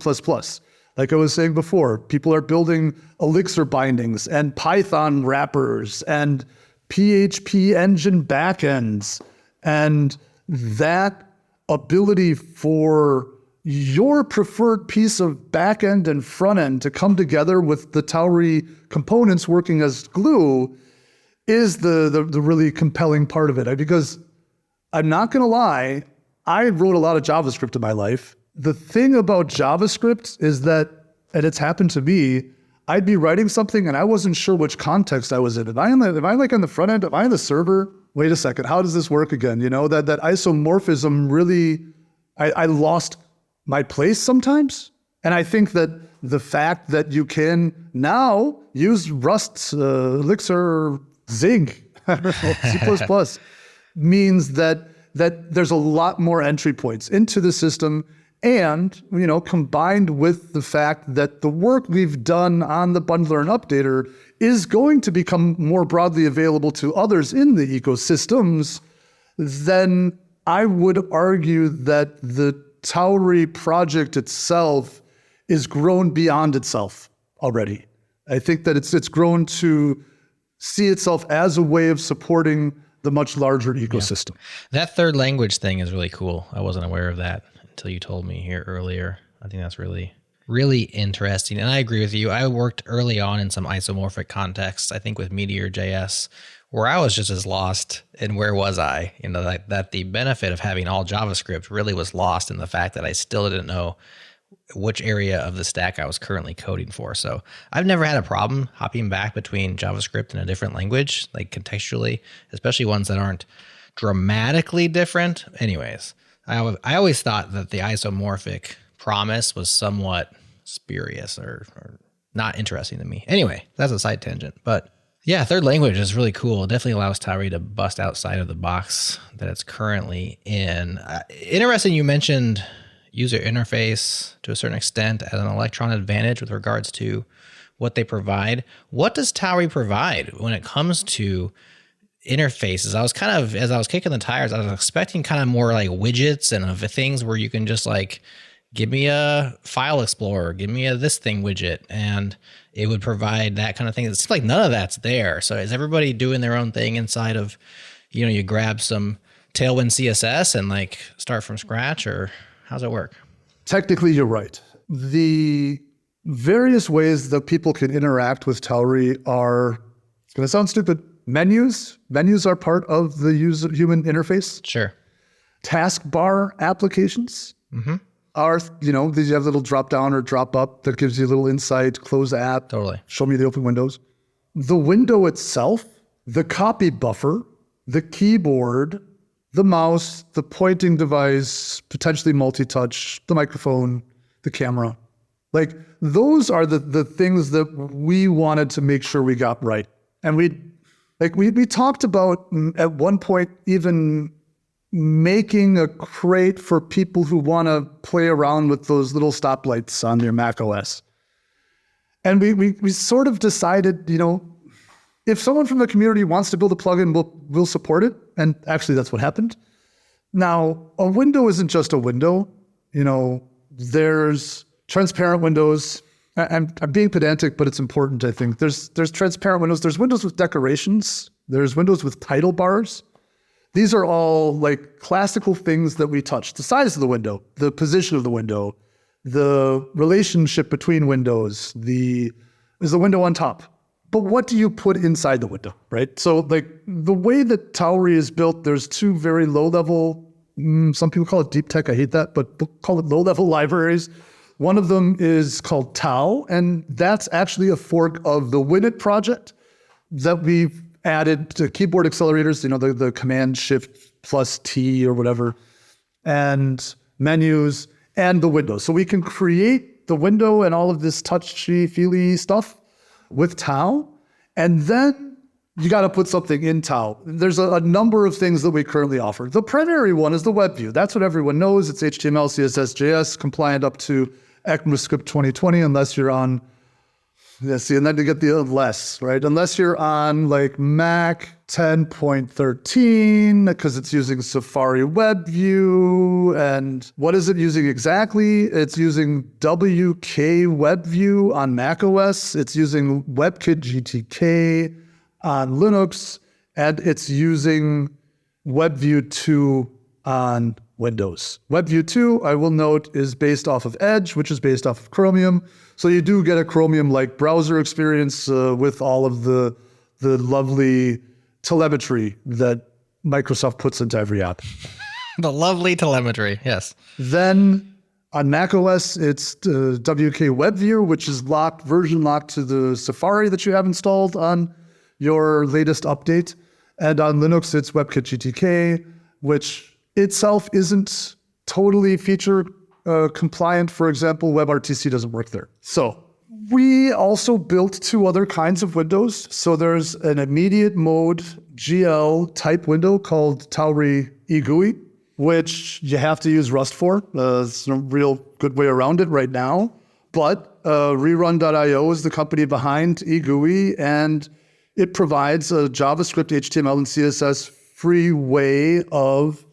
Like I was saying before, people are building Elixir bindings and Python wrappers and PHP engine backends. And that ability for your preferred piece of backend and front end to come together with the Tauri components working as glue is the really compelling part of it. Because I'm not going to lie, I wrote a lot of JavaScript in my life. The thing about JavaScript is that, and it's happened to me, I'd be writing something and I wasn't sure which context I was in. Am I like on the front end? Am I on the server? Wait a second, how does this work again? That isomorphism really, I lost my place sometimes. And I think that the fact that you can now use Rust, Elixir, Zig, C++, means that there's a lot more entry points into the system. And, combined with the fact that the work we've done on the bundler and updater is going to become more broadly available to others in the ecosystems, then I would argue that the Tauri project itself is grown beyond itself already. I think that it's grown to see itself as a way of supporting the much larger ecosystem. Yeah. That third language thing is really cool. I wasn't aware of that until you told me here earlier. I think that's really Really interesting. And I agree with you. I worked early on in some isomorphic contexts, I think with Meteor.js, where I was just as lost in where was I, that the benefit of having all JavaScript really was lost in the fact that I still didn't know which area of the stack I was currently coding for. So I've never had a problem hopping back between JavaScript and a different language, like contextually, especially ones that aren't dramatically different. Anyways, I always thought that the isomorphic promise was somewhat spurious or not interesting to me. Anyway, that's a side tangent. But yeah, third language is really cool. It definitely allows Tauri to bust outside of the box that it's currently in. Interesting, you mentioned user interface to a certain extent as an Electron advantage with regards to what they provide. What does Tauri provide when it comes to interfaces? As I was kicking the tires, I was expecting kind of more like widgets and of things where you can just like, give me a file explorer, give me a this thing widget, and it would provide that kind of thing. It seems like none of that's there. So is everybody doing their own thing inside of, you grab some Tailwind CSS and like start from scratch, or how's it work? Technically, you're right. The various ways that people can interact with Tauri are, it's going to sound stupid, menus. Menus are part of the human interface. Sure. Taskbar applications. Are, these have little drop down or drop up that gives you a little insight, close app, Totally. Show me the open windows. The window itself, the copy buffer, the keyboard, the mouse, the pointing device, potentially multi-touch, the microphone, the camera. Like those are the things that we wanted to make sure we got right. And we talked about at one point even making a crate for people who want to play around with those little stoplights on their Mac OS. And we sort of decided, if someone from the community wants to build a plugin, we'll support it. And actually, that's what happened. Now, a window isn't just a window. There's transparent windows. I'm being pedantic, but it's important, I think. There's transparent windows. There's windows with decorations. There's windows with title bars. These are all like classical things that we touch. The size of the window, the position of the window, the relationship between windows, is the window on top. But what do you put inside the window, right? So like the way that Tauri is built, there's two very low level, some people call it deep tech, I hate that, but we'll call it low level libraries. One of them is called Tau, and that's actually a fork of the Winit project that we've added to keyboard accelerators, the command shift plus T or whatever, and menus and the window. So we can create the window and all of this touchy-feely stuff with Tau, and then you got to put something in Tau. There's a number of things that we currently offer. The primary one is the web view. That's what everyone knows. It's HTML, CSS, JS, compliant up to ECMAScript 2020, unless you're on and then to get the unless, right? Unless you're on like Mac 10.13, because it's using Safari WebView. And what is it using exactly? It's using WK WebView on macOS. It's using WebKit GTK on Linux. And it's using WebView 2 on Windows. WebView 2, I will note, is based off of Edge, which is based off of Chromium. So you do get a Chromium-like browser experience with all of the lovely telemetry that Microsoft puts into every app. The lovely telemetry, yes. Then on macOS, it's WK WebView, which is version locked to the Safari that you have installed on your latest update. And on Linux, it's WebKit GTK, which itself isn't totally feature compliant. For example, WebRTC doesn't work there. So we also built two other kinds of windows. So there's an immediate mode GL type window called Tauri eGUI, which you have to use Rust for. There's no real good way around it right now. But Rerun.io is the company behind eGUI, and it provides a JavaScript, HTML, and CSS free way of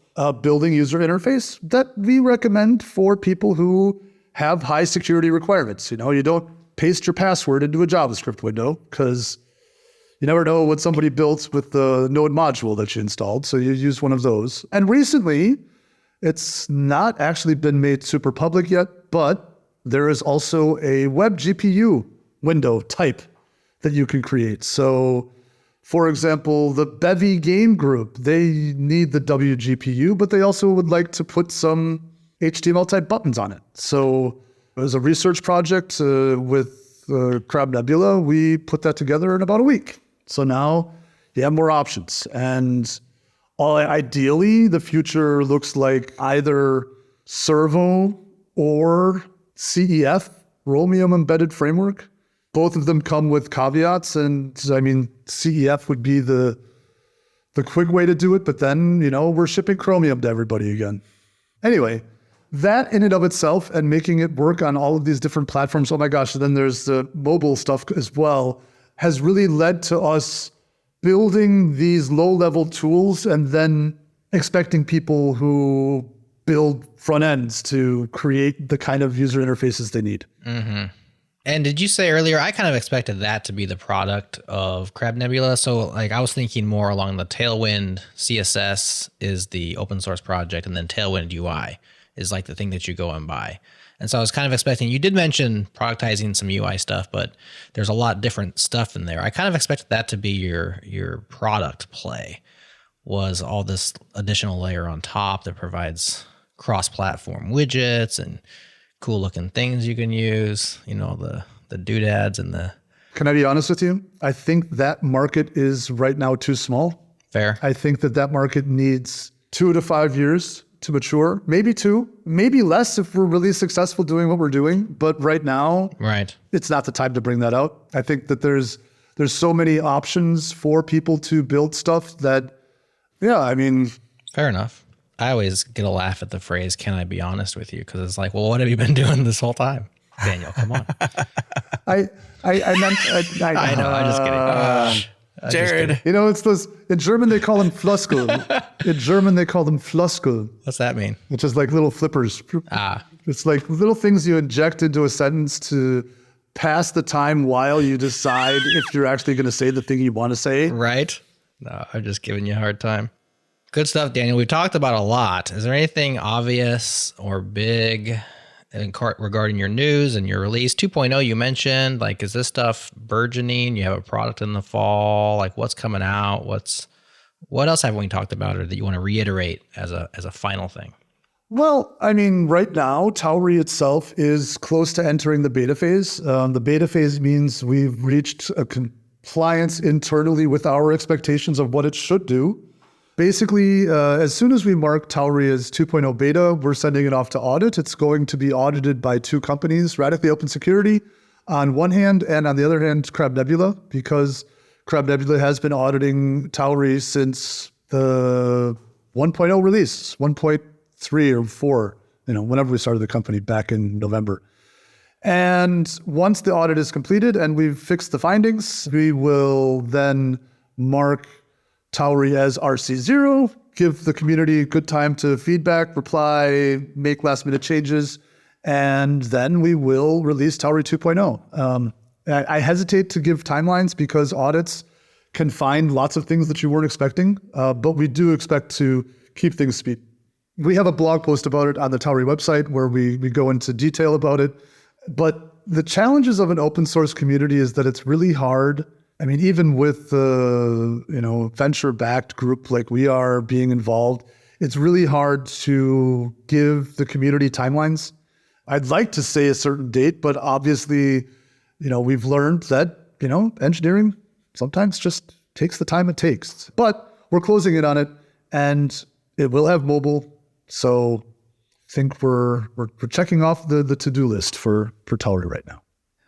building user interface that we recommend for people who have high security requirements. You don't paste your password into a JavaScript window because you never know what somebody built with the node module that you installed. So you use one of those. And recently, it's not actually been made super public yet, but there is also a web GPU window type that you can create. So, for example, the Bevy game group, they need the WGPU, but they also would like to put some HTML type buttons on it. So as a research project with CrabNebula, we put that together in about a week. So now you have more options. And ideally, the future looks like either Servo or CEF, Chromium Embedded Framework. Both of them come with caveats, and I mean, CEF would be the quick way to do it, but then, we're shipping Chromium to everybody again. Anyway, that in and of itself and making it work on all of these different platforms, oh my gosh, and then there's the mobile stuff as well, has really led to us building these low-level tools and then expecting people who build front ends to create the kind of user interfaces they need. Mm-hmm. And did you say earlier, I kind of expected that to be the product of CrabNebula. So I was thinking more along the Tailwind CSS is the open source project, and then Tailwind UI is like the thing that you go and buy. And so I was kind of expecting, you did mention productizing some UI stuff, but there's a lot of different stuff in there. I kind of expected that to be your product play, was all this additional layer on top that provides cross-platform widgets and cool looking things you can use, the doodads and the... Can I be honest with you? I think that market is right now too small. Fair. I think that market needs 2 to 5 years to mature, maybe 2, maybe less if we're really successful doing what we're doing. But right now, it's not the time to bring that out. I think that there's so many options for people to build stuff that, Fair enough. I always get a laugh at the phrase, "Can I be honest with you?" Because it's like, well, what have you been doing this whole time? Daniel, come on. I meant... I know, I'm just kidding. Jared. It's those, in German they call them Floskeln. In German they call them Floskeln. What's that mean? It's just like little flippers. It's like little things you inject into a sentence to pass the time while you decide if you're actually going to say the thing you want to say. Right? No, I'm just giving you a hard time. Good stuff, Daniel. We've talked about a lot. Is there anything obvious or big regarding your news and your release? 2.0 you mentioned. Is this stuff burgeoning? You have a product in the fall. What's coming out? What else haven't we talked about, or that you want to reiterate as a final thing? Well, right now, Tauri itself is close to entering the beta phase. The beta phase means we've reached a compliance internally with our expectations of what it should do. Basically, as soon as we mark Tauri as 2.0 beta, we're sending it off to audit. It's going to be audited by 2 companies, Radically Open Security on one hand, and on the other hand, CrabNebula, because CrabNebula has been auditing Tauri since the 1.0 release, 1.3 or 4, whenever we started the company back in November. And once the audit is completed and we've fixed the findings, we will then mark Tauri as RC0, give the community a good time to feedback, reply, make last minute changes, and then we will release Tauri 2.0. I hesitate to give timelines because audits can find lots of things that you weren't expecting, but we do expect to keep things speed. We have a blog post about it on the Tauri website where we go into detail about it. But the challenges of an open source community is that it's really hard. Even with the venture-backed group like we are being involved, it's really hard to give the community timelines. I'd like to say a certain date, but obviously, we've learned that, engineering sometimes just takes the time it takes. But we're closing in on it, and it will have mobile. So I think we're checking off the to-do list for Tauri right now.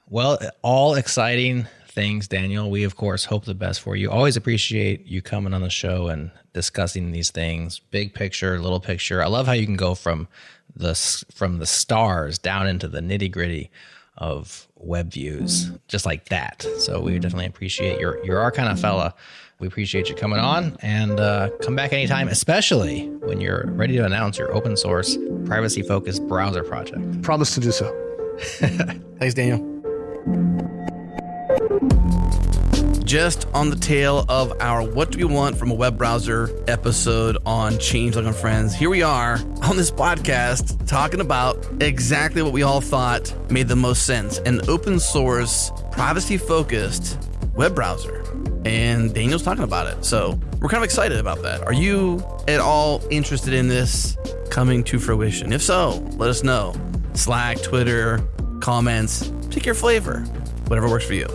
Well, all exciting things, Daniel. We, of course, hope the best for you. Always appreciate you coming on the show and discussing these things. Big picture, little picture. I love how you can go from the stars down into the nitty-gritty of web views, just like that. So we definitely appreciate you're our kind of fella. We appreciate you coming on, and come back anytime, especially when you're ready to announce your open source, privacy-focused browser project. Promise to do so. Thanks, Daniel. just on the tail of our What Do We Want from a Web Browser episode on Changelog and Friends. Here we are on this podcast talking about exactly what we all thought made the most sense, an open source, privacy-focused web browser. And Daniel's talking about it. So we're kind of excited about that. Are you at all interested in this coming to fruition? If so, let us know. Slack, Twitter, comments, pick your flavor, whatever works for you.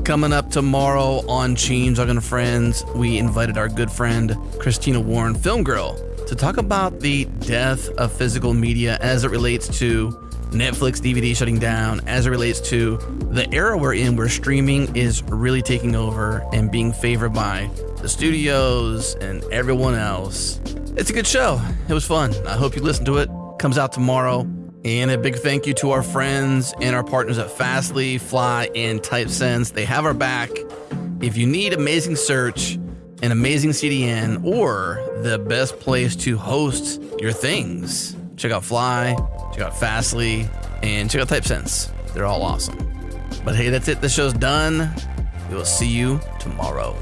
Coming up tomorrow on Changelog and Friends, we invited our good friend Christina Warren, Film Girl, to talk about the death of physical media as it relates to Netflix DVD shutting down, as it relates to the era we're in where streaming is really taking over and being favored by the studios and everyone else. It's a good show. It was fun. I hope you listen to it. Comes out tomorrow. And a big thank you to our friends and our partners at Fastly, Fly, and TypeSense. They have our back. If you need amazing search, an amazing CDN, or the best place to host your things, check out Fly, check out Fastly, and check out TypeSense. They're all awesome. But hey, that's it. The show's done. We will see you tomorrow.